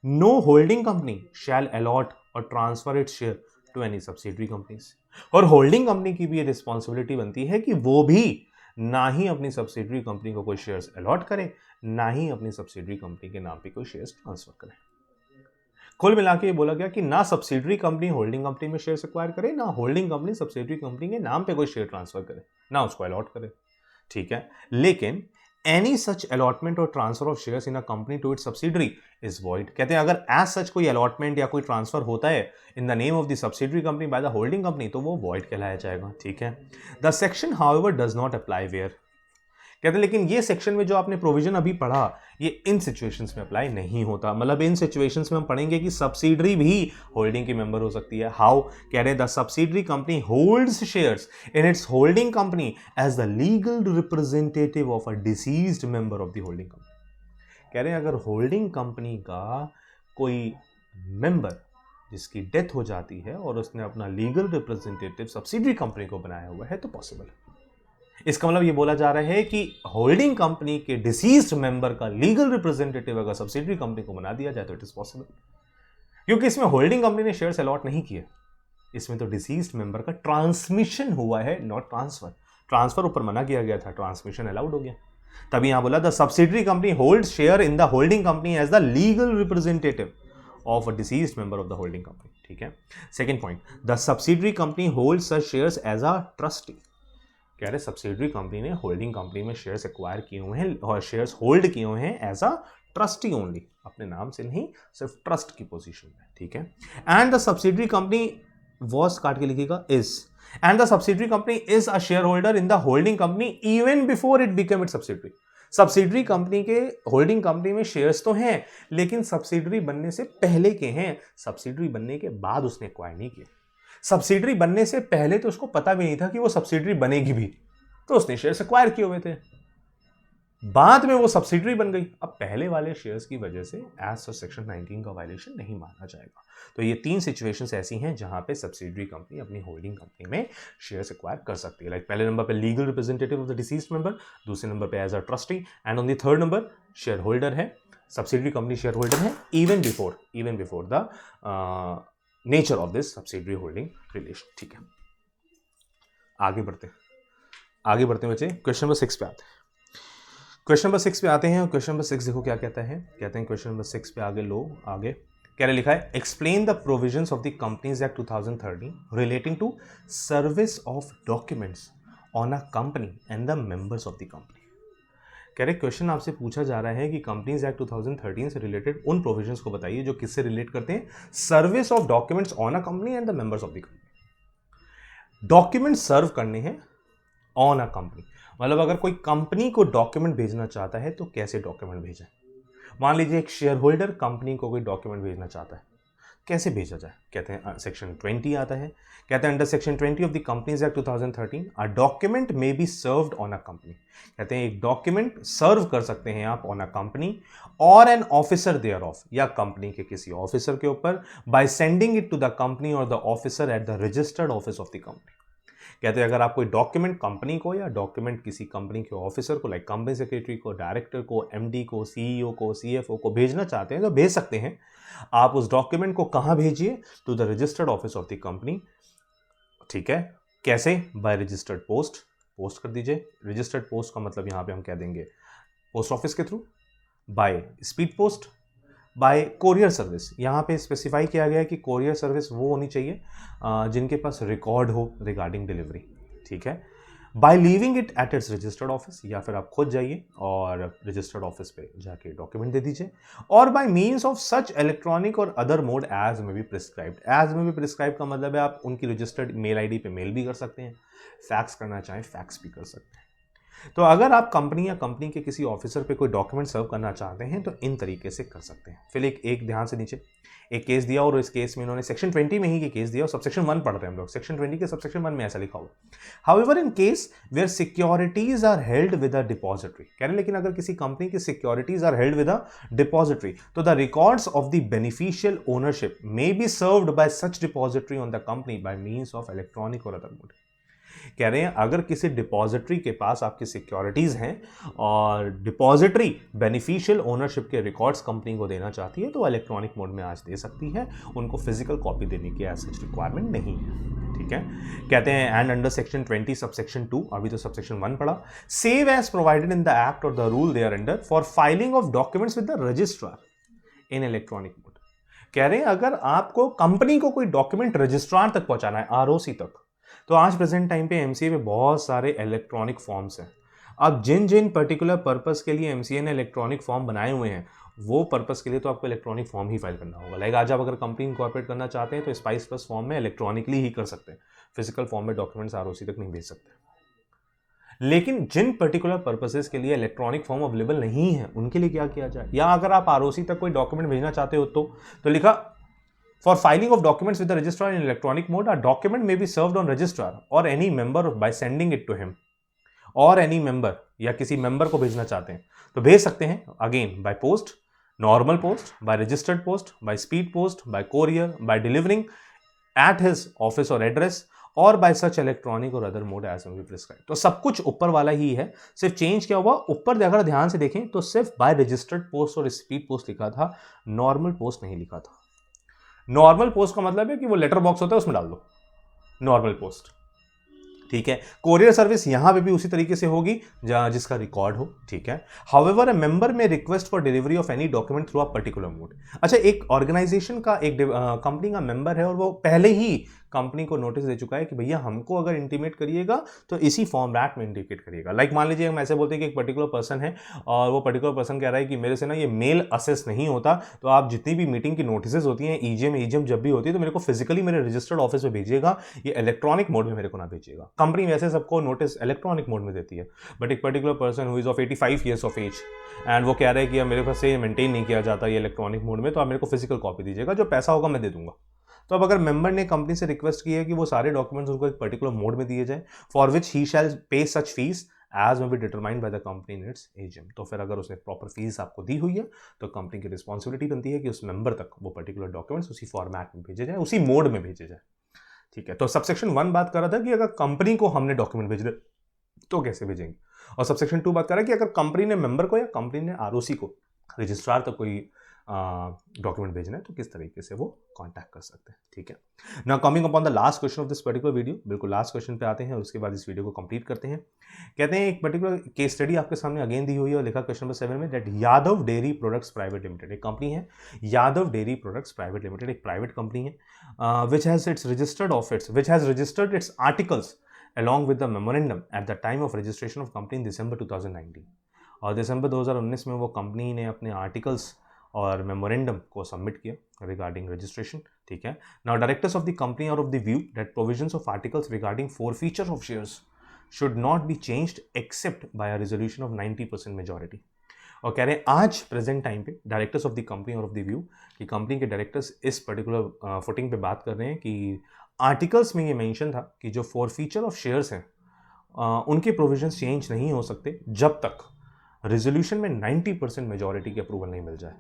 no holding company shall allot और transfer its share to any subsidiary companies. और होल्डिंग कंपनी की भी ये रिस्पॉन्सिबिलिटी बनती है कि वो भी ना ही अपनी सब्सिडरी कंपनी को कोई शेयर्स अलॉट करे, ना ही अपनी सब्सिडरी कंपनी के नाम पे कोई शेयर्स ट्रांसफर करे। कुल मिला के ये बोला गया कि ना सब्सिडरी कंपनी होल्डिंग कंपनी में शेयर्स एक्वायर करे, ना होल्डिंग कंपनी सब्सिडरी कंपनी के नाम पे कोई शेयर ट्रांसफर करे, ना उसको अलॉट करे, ठीक है। लेकिन एनी सच अलॉटमेंट और transfer of shares in a company to its subsidiary is void. कहते हैं अगर एज सच कोई अलॉटमेंट या कोई ट्रांसफर होता है in the name of the subsidiary company by the holding company तो वो वॉइड कहलाया जाएगा, ठीक है। The section however does not apply where. कहते हैं लेकिन ये सेक्शन में जो आपने प्रोविजन अभी पढ़ा ये इन सिचुएशंस में अप्लाई नहीं होता। मतलब इन सिचुएशंस में हम पढ़ेंगे कि सब्सिडरी भी होल्डिंग की मेंबर हो सकती है। हाउ? कह रहे the subsidiary company holds shares in its holding company as the legal representative of a deceased member of the holding company. कह रहे हैं अगर होल्डिंग कंपनी का कोई मेंबर जिसकी डेथ हो जाती है और उसने अपना लीगल रिप्रेजेंटेटिव सब्सिडरी कंपनी को बनाया हुआ है तो पॉसिबल है। इसका मतलब ये बोला जा रहा है कि होल्डिंग कंपनी के डिसीज्ड मेंबर का लीगल रिप्रेजेंटेटिव अगर सब्सिडरी कंपनी को बना दिया जाए तो इट इज पॉसिबल, क्योंकि इसमें होल्डिंग कंपनी ने शेयर्स अलॉट नहीं किए, इसमें तो डिसीज्ड मेंबर का ट्रांसमिशन हुआ है, नॉट ट्रांसफर। ट्रांसफर ऊपर मना किया गया था, ट्रांसमिशन अलाउड हो गया। तभी यहां बोला the subsidiary company hold share in the holding company as the legal representative of a deceased member of the holding company, ठीक है। Second point, the subsidiary company hold such shares as a trustee. कह रहे subsidiary company ने holding company में shares acquire किए हुए हैं और शेयर्स होल्ड किए हुए हैं एज अ ट्रस्टी ओनली, अपने नाम से नहीं, सिर्फ ट्रस्ट की पोजीशन में, ठीक है। And the subsidiary company was काट के लिखिएगा is, and the subsidiary company is a share holder in the holding company even before it become it subsidiary. Subsidiary company के होल्डिंग कंपनी में शेयर्स तो हैं लेकिन सब्सिडरी बनने से पहले के हैं, सब्सिडरी बनने के बाद उसने एक्वायर नहीं किए। सब्सिडरी बनने से पहले तो उसको पता भी नहीं था कि वो सब्सिडरी बनेगी भी, तो उसने शेयर्स एक्वायर किए हुए थे, बाद में वो सब्सिडरी बन गई। अब पहले वाले शेयर्स की वजह से एज सच सेक्शन 19 का वायलेशन नहीं माना जाएगा। तो ये तीन सिचुएशंस ऐसी हैं जहां पे सब्सिडरी कंपनी अपनी होल्डिंग कंपनी में शेयर्स एक्वायर कर सकती है। लाइक पहले नंबर पे legal representative of the deceased member, दूसरे नंबर पे as a trustee, and on the third number share holder है, सब्सिडरी कंपनी शेयर होल्डर है even before the nature of this subsidiary holding relation, ठीक है। आगे बढ़ते बच्चे क्वेश्चन नंबर 6 पे आते हैं। क्वेश्चन नंबर 6 पे आते हैं और क्वेश्चन नंबर 6 देखो क्या कहता है। कहते हैं क्वेश्चन नंबर 6 पे आगे क्या लिखा है, explain the provisions of the companies act 2013 relating to service of documents on a company and the members of the company. कह रहे क्वेश्चन आपसे पूछा जा रहा है कि कंपनीज एक्ट 2013 से रिलेटेड उन प्रोविजंस को बताइए जो किससे रिलेट करते हैं, service of documents on a company and the members of the company. Document serve करने हैं ऑन अ कंपनी, मतलब अगर कोई कंपनी को डॉक्यूमेंट भेजना चाहता है तो कैसे डॉक्यूमेंट भेजें। मान लीजिए एक शेयर होल्डर कंपनी को कोई डॉक्यूमेंट भेजना चाहता है, कैसे भेजा जाए। कहते हैं सेक्शन 20 आता है, कहते हैं under section 20 of the companies act 2013 a document may be served on a company. कहते हैं एक डॉक्यूमेंट सर्व कर सकते हैं आप ऑन अ कंपनी और एन ऑफिसर देयर ऑफ, या कंपनी के किसी ऑफिसर के ऊपर, by sending it to the company और the officer at the registered office of the company. कहते हैं अगर आप कोई डॉक्यूमेंट कंपनी को या डॉक्यूमेंट किसी कंपनी के ऑफिसर को, लाइक कंपनी सेक्रेटरी को, डायरेक्टर को, एमडी को, सीईओ को, सीएफओ को भेजना चाहते हैं तो भेज सकते हैं। आप उस डॉक्यूमेंट को कहाँ भेजिए? To the registered office of the company. ठीक है, कैसे? बाय रजिस्टर्ड पोस्ट, पोस्ट कर दीजिए। रजिस्टर्ड पोस्ट का मतलब यहाँ पे हम कह देंगे पोस्ट ऑफिस के through, by speed post, bye courier service. यहाँ पे स्पेसिफाई किया गया है कि कोरियर सर्विस वो होनी चाहिए जिनके पास रिकॉर्ड हो रिगार्डिंग डिलीवरी। ठीक है, by leaving it at its registered office, या फिर आप खुद जाइए और रजिस्टर्ड ऑफिस पे जाके डॉक्यूमेंट दे दीजिए। और bye means of such electronic और अदर मोड एज में बी प्रिस्क्राइब्ड। एज में बी प्रिस्क्राइब का मतलब है आप उनकी रजिस्टर्ड मेल आईडी पे मेल भी कर सकते हैं, फैक्स करना चाहें फैक्स भी कर सकते हैं। तो अगर आप कंपनी या कंपनी के किसी ऑफिसर पे कोई डॉक्यूमेंट सर्व करना चाहते हैं तो इन तरीके से कर सकते हैं। फिर एक ध्यान से नीचे एक केस दिया और इस केस में इन्होंने सेक्शन 20 में ही ये केस दिया और सबसेक्शन 1 पढ़ रहे हैं हम लोग। सेक्शन 20 के सबसेक्शन 1 में ऐसा लिखा हुआ, however in case where securities are held with a depository. कह रहे लेकिन अगर किसी कंपनी की securities are held with a depository तो the records of the beneficial ownership may be served by such depository on the company by means of electronic और other mode. कह रहे हैं अगर किसी डिपॉजिटरी के पास आपकी सिक्योरिटीज हैं और डिपॉजिटरी बेनिफिशियल ओनरशिप के रिकॉर्ड्स कंपनी को देना चाहती है तो इलेक्ट्रॉनिक मोड में आज दे सकती है, उनको फिजिकल कॉपी देने की ऐसी रिक्वायरमेंट नहीं है। ठीक है, कहते हैं एंड अंडर सेक्शन 20 सबसेक्शन 2, अभी तो सबसेक्शन 1 पढ़ा, save as provided in the act और the rule they are under for filing of documents with the registrar in electronic mode. कह रहे हैं अगर आपको कंपनी को कोई डॉक्यूमेंट रजिस्ट्रार तक पहुंचाना है, आरओसी तक, तो आज प्रेजेंट टाइम पे एमसीए में बहुत सारे इलेक्ट्रॉनिक फॉर्म्स हैं। अब जिन जिन पर्टिकुलर पर्पस के लिए एमसीए ने इलेक्ट्रॉनिक फॉर्म बनाए हुए हैं वो पर्पस के लिए तो आपको इलेक्ट्रॉनिक फॉर्म ही फाइल करना होगा। लाइक आज आप अगर कंपनी इनकॉर्पोरेट करना चाहते हैं तो स्पाइस प्लस फॉर्म में इलेक्ट्रॉनिकली ही कर सकते हैं, फिजिकल फॉर्म में डॉक्यूमेंट्स आरओसी तक नहीं भेज सकते। लेकिन जिन पर्टिकुलर पर्पसेस के लिए इलेक्ट्रॉनिक फॉर्म अवेलेबल नहीं है उनके लिए क्या किया जाए? या अगर आप आरओसी तक कोई डॉक्यूमेंट भेजना चाहते हो तो लिखा for filing of documents with the registrar in electronic mode, a document may be served on registrar or any member by sending it to him, और any member या किसी member को भेजना चाहते हैं तो भेज सकते हैं again by post, normal post, by registered post, by speed post, by courier, by delivering at his office or address और by such electronic और other mode as may be prescribed। तो सब कुछ ऊपर वाला ही है, सिर्फ चेंज क्या हुआ ऊपर अगर ध्यान से देखें तो सिर्फ by registered post और speed post लिखा था, normal post नहीं लिखा था। नॉर्मल पोस्ट का मतलब है कि वो लेटर बॉक्स होता है उसमें डाल दो, नॉर्मल पोस्ट। ठीक है, कोरियर सर्विस यहां पे भी उसी तरीके से होगी जिसका रिकॉर्ड हो। ठीक है, हाउएवर अ मेंबर में request for delivery of any document through a particular mode. अच्छा, एक ऑर्गेनाइजेशन का एक कंपनी का मेंबर है और वो पहले ही कंपनी को नोटिस दे चुका है कि भैया हमको अगर इंटीमेट करिएगा तो इसी फॉर्मेट में इंडिकेट करिएगा। लाइक मान लीजिए हम ऐसे बोलते हैं कि एक पर्टिकुलर पर्सन है और वो पर्टिकुलर पर्सन कह रहा है कि मेरे से ना ये मेल असेस नहीं होता, तो आप जितनी भी मीटिंग की नोटिस होती हैं ईजीएम जब भी होती है तो मेरे को फिजिकली मेरे रजिस्टर्ड ऑफिस में भेजिएगा, ये इलेक्ट्रॉनिक मोड में मेरे को ना भेजिएगा। कंपनी वैसे सबको नोटिस इलेक्ट्रॉनिक मोड में देती है, बट एक particular person who is of 85 years of age and वो कह रहा है कि मेरे पास से मेंटेन नहीं किया जाता ये इलेक्ट्रॉनिक मोड में, तो आप मेरे को फिजिकल कॉपी दीजिएगा, जो पैसा होगा मैं दे दूंगा। तो अब अगर मेंबर ने कंपनी से रिक्वेस्ट की है कि वो सारे डॉक्यूमेंट्स उनको एक पर्टिकुलर मोड में दिए जाए फॉर विच ही शैल पे सच फीस एज में be determined by the company in its AGM, तो फिर अगर उसने प्रॉपर फीस आपको दी हुई है तो कंपनी की रिस्पॉन्सिबिलिटी बनती है कि उस मेंबर तक वो पर्टिकुलर डॉक्यूमेंट्स उसी फॉर्मेट में भेजे जाए, उसी मोड में भेजे जाए। ठीक है, तो सबसेक्शन 1 बात कर रहा था कि अगर कंपनी को हमने डॉक्यूमेंट भेज दे तो कैसे भेजेंगे, और सबसेक्शन 2 बात कर रहा है कि अगर कंपनी ने मेंबर को या कंपनी ने आरओसी को रजिस्ट्रार तक कोई डॉक्यूमेंट भेजना है तो किस तरीके से वो कांटेक्ट कर सकते हैं। ठीक है, now coming upon the last question of this particular video, बिल्कुल लास्ट क्वेश्चन पे आते हैं और उसके बाद इस वीडियो को कंप्लीट करते हैं। कहते हैं एक पर्टिकुलर केस स्टडी आपके सामने अगेन दी हुई है और लिखा क्वेश्चन नंबर 7 में that Yadav dairy products private limited, एक कंपनी है Yadav dairy products private limited, एक प्राइवेट कंपनी है which has registered it's articles along with the memorandum at the time of registration of company in December 2019, और दिसंबर 2019 में वो company ने अपने articles और मेमोरेंडम को सबमिट किया रिगार्डिंग रजिस्ट्रेशन। ठीक है, now directors of the company are of the view that provisions of articles regarding forfeiture of shares should not be changed except by a resolution of 90% majority. और कह रहे हैं आज present time पे directors of the company are of the view कि company के directors इस particular footing पे बात कर रहे हैं कि आर्टिकल्स में ये मेंशन था कि जो फॉरफीचर ऑफ शेयर्स हैं उनके प्रोविजंस चेंज नहीं हो सकते जब तक रेजोल्यूशन में 90% मेजॉरिटी की अप्रूवल नहीं मिल जाए।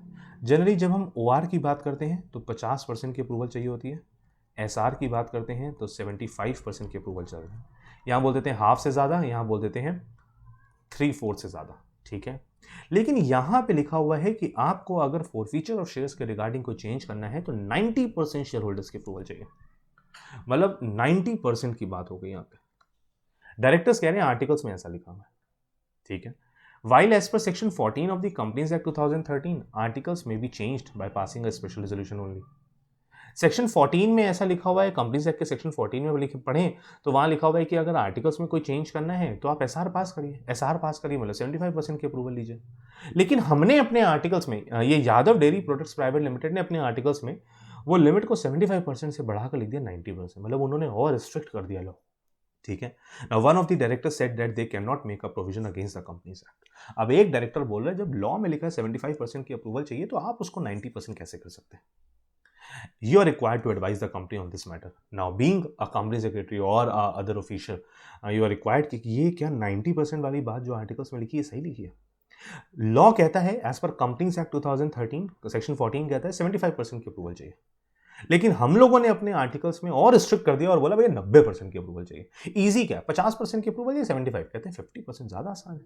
जनरली जब हम ओआर की बात करते हैं तो 50% की अप्रूवल चाहिए होती है, एसआर की बात करते हैं तो 75% की अप्रूवल चाहिए। यहाँ बोल देते हैं हाफ से ज़्यादा, यहाँ बोल देते हैं 3/4 से ज़्यादा, ठीक है। लेकिन यहाँ पे लिखा हुआ है कि आपको अगर फॉरफीचर ऑफ शेयर्स के रिगार्डिंग कोई चेंज करना है तो 90% शेयर होल्डर्स की अप्रूवल चाहिए। मतलब 90% की बात हो गई यहाँ पे। डायरेक्टर्स कह रहे हैं आर्टिकल्स में ऐसा लिखा हुआ है, ठीक है। While as per Section 14 of the Companies Act 2013, articles may be changed by passing a special resolution only. Section 14 में ऐसा लिखा हुआ है, कंपनीज एक्ट के सेक्शन 14 में लिखे पढ़ें तो वहाँ लिखा हुआ है कि अगर आर्टिकल्स में कोई चेंज करना है तो आप एसआर पास करिए। एसआर पास करिए मतलब 75% की अप्रूवल लीजिए। लेकिन हमने अपने आर्टिकल्स में, ये Yadav dairy products private limited ने अपने आर्टिकल्स में वो लिमिट को 75% से बढ़ाकर लिख दिया 90%, मतलब उन्होंने और रिस्ट्रिक्ट कर दिया लॉ, ठीक है। Now one of the directors said that they cannot make a provision against the Companies Act. अब एक डायरेक्टर बोल रहा है जब लॉ में लिखा है 75% की अप्रूवल चाहिए तो आप उसको 90% कैसे कर सकते हैं? You are required to advise the company on this matter. Now being a company secretary or other official, you are required कि ये क्या 90% वाली बात जो आर्टिकल्स में लिखी है सही लिखी है? लॉ कहता है as per companies act 2013 section 14 कहता है 75% की अप्रूवल चाहिए। लेकिन हम लोगों ने अपने आर्टिकल्स में और रिस्ट्रिक्ट कर दिया और बोला भैया 90% की अप्रूवल चाहिए। इजी क्या 50% की अप्रूवल या 75? कहते हैं 50% ज़्यादा आसान है।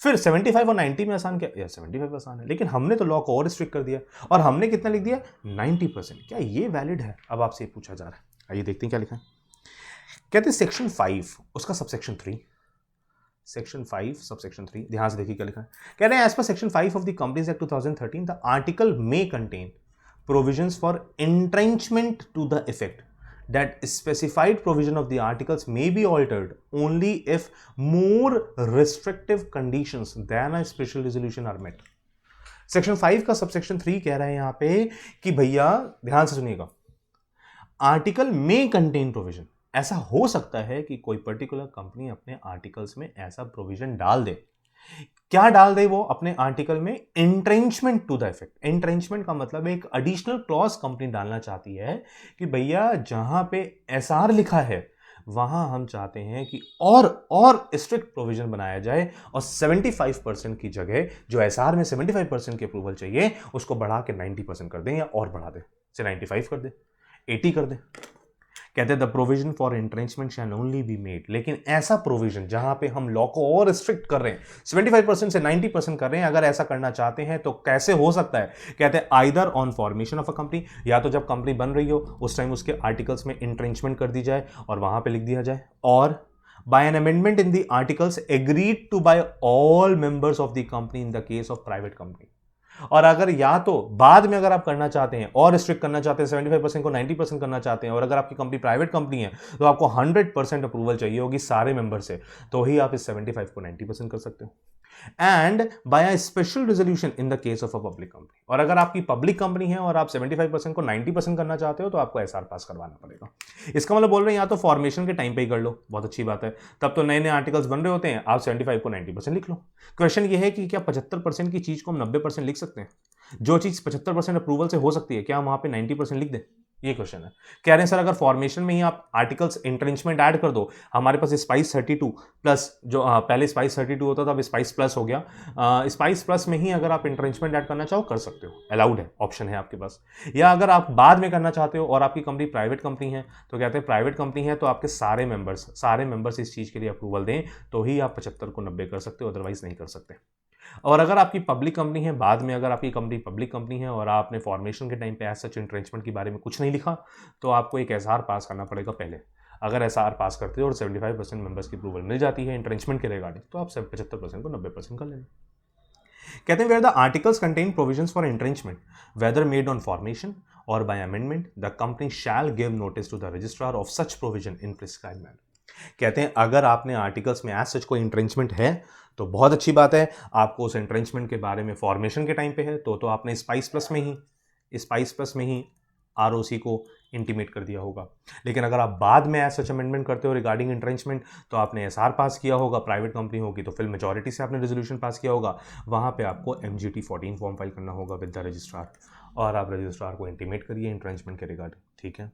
फिर 75 और 90 में आसान क्या? या 75 आसान है। लेकिन हमने तो लॉ को और रिस्ट्रिक्ट कर दिया और हमने कितना लिख दिया 90%। क्या ये वैलिड है? अब आपसे पूछा जा रहा है, आइए देखते हैं क्या लिखा है। कहते हैं सेक्शन 5 उसका सबसेक्शन 3, सेक्शन 5 सबसेक्शन 3, ध्यान से देखिए क्या लिखा है। कह रहे हैं as per section 5 of the companies act 2013 the article may contain provisions for entrenchment to the effect that specified provision of the articles may be altered only if more restrictive conditions than a special resolution are met. Section 5 का subsection 3 कह रहा है यहां पे कि भैया ध्यान से सुनिएगा, आर्टिकल में कंटेन प्रोविजन, ऐसा हो सकता है कि कोई पर्टिकुलर कंपनी अपने आर्टिकल्स में ऐसा प्रोविजन डाल दे। क्या डाल दे वो अपने आर्टिकल में? Entrenchment to the effect. Entrenchment का मतलब एक एडिशनल क्लॉज कंपनी डालना चाहती है कि भैया जहां पे एसआर लिखा है वहां हम चाहते हैं कि और स्ट्रिक्ट प्रोविजन बनाया जाए और 75% की जगह जो एसआर में 75% की अप्रूवल चाहिए उसको बढ़ा के 90% कर दें या और बढ़ा दें, से 95 कर दें, 80 कर दें। कहते हैं the provision for entrenchment shall only be made, लेकिन ऐसा प्रोविजन जहां पे हम लॉ को और रिस्ट्रिक्ट कर रहे हैं 75% से 90% कर रहे हैं, अगर ऐसा करना चाहते हैं तो कैसे हो सकता है? कहते हैं either on formation of a company, या तो जब कंपनी बन रही हो उस टाइम उसके आर्टिकल्स में एंट्रेंचमेंट कर दी जाए और वहां पे लिख दिया जाए, और by an amendment in the articles agreed to by all members of the company in the case of private company। और अगर या तो बाद में अगर आप करना चाहते हैं और रिस्ट्रिक्ट करना चाहते हैं 75% को 90% करना चाहते हैं, और अगर आपकी कंपनी प्राइवेट कंपनी है तो आपको 100% अप्रूवल चाहिए होगी सारे मेंबर से, तो ही आप इस 75 को 90% कर सकते हो। And by a special resolution in the case of a public company, और अगर आपकी पब्लिक कंपनी है और आप 75% को 90% करना चाहते हो तो आपको एसआर पास करवाना पड़ेगा। इसका मतलब बोल रहे हैं या तो फॉर्मेशन के टाइम पे ही कर लो, बहुत अच्छी बात है, तब तो नए नए आर्टिकल्स बन रहे होते हैं, आप 75 को 90% लिख लो। क्वेश्चन ये है कि क्या 75% की चीज को हम 90% लिख सकते हैं? जो चीज 75% अप्रूवल से हो सकती है क्या हम वहां पे 90% लिख दें? ये क्वेश्चन है। कह रहे हैं सर अगर फॉर्मेशन में ही आप आर्टिकल्स एंट्रेंचमेंट ऐड कर दो, हमारे पास स्पाइस 32 प्लस जो पहले स्पाइस 32 होता था अब स्पाइस प्लस हो गया, स्पाइस प्लस में ही अगर आप एंट्रेंचमेंट ऐड करना चाहो कर सकते हो, अलाउड है, ऑप्शन है आपके पास। या अगर आप बाद में करना चाहते हो और आपकी कंपनी प्राइवेट कंपनी है तो कहते हैं प्राइवेट कंपनी है तो आपके सारे मेंबर्स इस चीज़ के लिए अप्रूवल दें तो ही आप 75 को 90 कर सकते हो, अदरवाइज नहीं कर सकते। और अगर आपकी पब्लिक कंपनी है, बाद में अगर आपकी कंपनी पब्लिक कंपनी है और आपने फॉर्मेशन के टाइम पे एज सच एंट्रेंचमेंट के बारे में कुछ नहीं लिखा तो आपको एक एसआर पास करना पड़ेगा पहले। अगर एसआर पास करते हो और 75% मेंबर्स की अप्रूवल मिल जाती है एंट्रेंचमेंट के रिगार्डिंग तो आप 75% को 90% कर लेंगे। कहते हैं where the articles contain provisions for entrenchment whether made on formation और by amendment the company shall give notice to the registrar of such provision in prescribed manner. कहते हैं अगर आपने आर्टिकल्स में एज सच कोई एंट्रेंचमेंट है तो बहुत अच्छी बात है, आपको उस एंट्रेंचमेंट के बारे में फॉर्मेशन के टाइम पे है तो आपने स्पाइस प्लस में ही आरओसी को इंटीमेट कर दिया होगा। लेकिन अगर आप बाद में एज सच अमेंडमेंट करते हो रिगार्डिंग एंट्रेंचमेंट तो आपने एसआर पास किया होगा, प्राइवेट कंपनी होगी तो फिर मेजॉरिटी से आपने रेजोल्यूशन पास किया होगा, वहाँ पे आपको MGT 14 फॉर्म फाइल करना होगा विद द रजिस्ट्रार और आप रजिस्ट्रार को इंटीमेट करिए एंट्रेंचमेंट के रिगार्डिंग, ठीक है।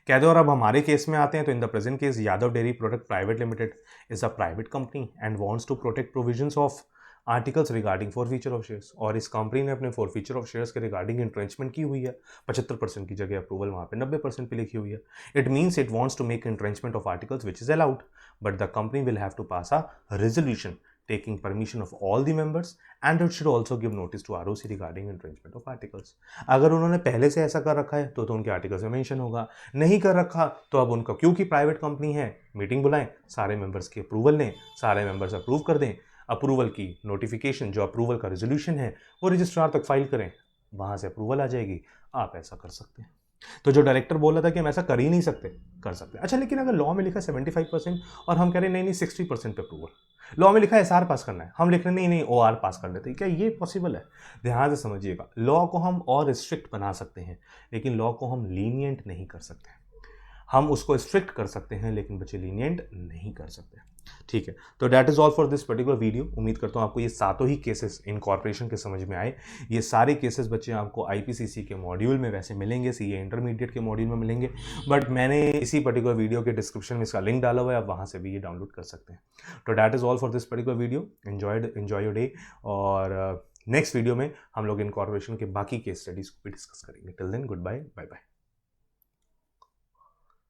कह दो। और अब हमारे केस में आते हैं तो in the present case Yadav Dairy Product Private Limited is a private company and wants to protect provisions of articles regarding forfeiture of shares, और इस कंपनी ने अपने फॉरफीचर ऑफ शेयर्स के रिगार्डिंग इंट्रेंचमेंट की हुई है 75% की जगह अप्रूवल वहाँ पे 90% पे लिखी हुई है. It means it wants to make entrenchment of articles which is allowed, but the company will have to pass a resolution taking permission of all the members, and it should also give notice to ROC regarding entrenchment of articles. अगर उन्होंने पहले से ऐसा कर रखा है तो उनके आर्टिकल्स में मेंशन होगा, नहीं कर रखा तो अब उनका, क्योंकि प्राइवेट कंपनी है, मीटिंग बुलाएं, सारे मेंबर्स की अप्रूवल लें, सारे मेंबर्स अप्रूव कर दें, अप्रूवल की नोटिफिकेशन, जो अप्रूवल का रेजोल्यूशन है वो रजिस्ट्रार तक फाइल करें, वहाँ से अप्रूवल आ जाएगी, आप ऐसा कर सकते हैं. तो जो डायरेक्टर बोल रहा था कि हम ऐसा कर ही नहीं सकते, कर सकते. अच्छा, लेकिन अगर लॉ में लिखा है 75% और हम कह रहे हैं नहीं 60% पे अप्रूवल, लॉ में लिखा है SR पास करना है, हम लिख रहे हैं नहीं OR पास कर लेते हैं, क्या ये पॉसिबल है? ध्यान से समझिएगा, लॉ को हम और रिस्ट्रिक्ट बना सकते हैं लेकिन लॉ को हम लीनियंट नहीं कर सकते. हम उसको स्ट्रिक्ट कर सकते हैं लेकिन बच्चे लीनियंट नहीं कर सकते. ठीक है, तो that is all for this particular video. उम्मीद करता हूँ आपको ये सातों ही केसेस इनकॉर्पोरेशन के समझ में आए. ये सारे केसेस बच्चे आपको IPCC के मॉड्यूल में वैसे मिलेंगे, CA इंटरमीडिएट के मॉड्यूल में मिलेंगे, बट मैंने इसी पर्टिकुलर वीडियो के डिस्क्रिप्शन में इसका लिंक डाला हुआ है, आप वहाँ से भी ये डाउनलोड कर सकते हैं. तो that is all for this particular video. Enjoy your day, और नेक्स्ट वीडियो में हम लोग इनकॉर्पोरेशन के बाकी केस स्टडीज को भी डिस्कस करेंगे. Till then, goodbye, bye bye.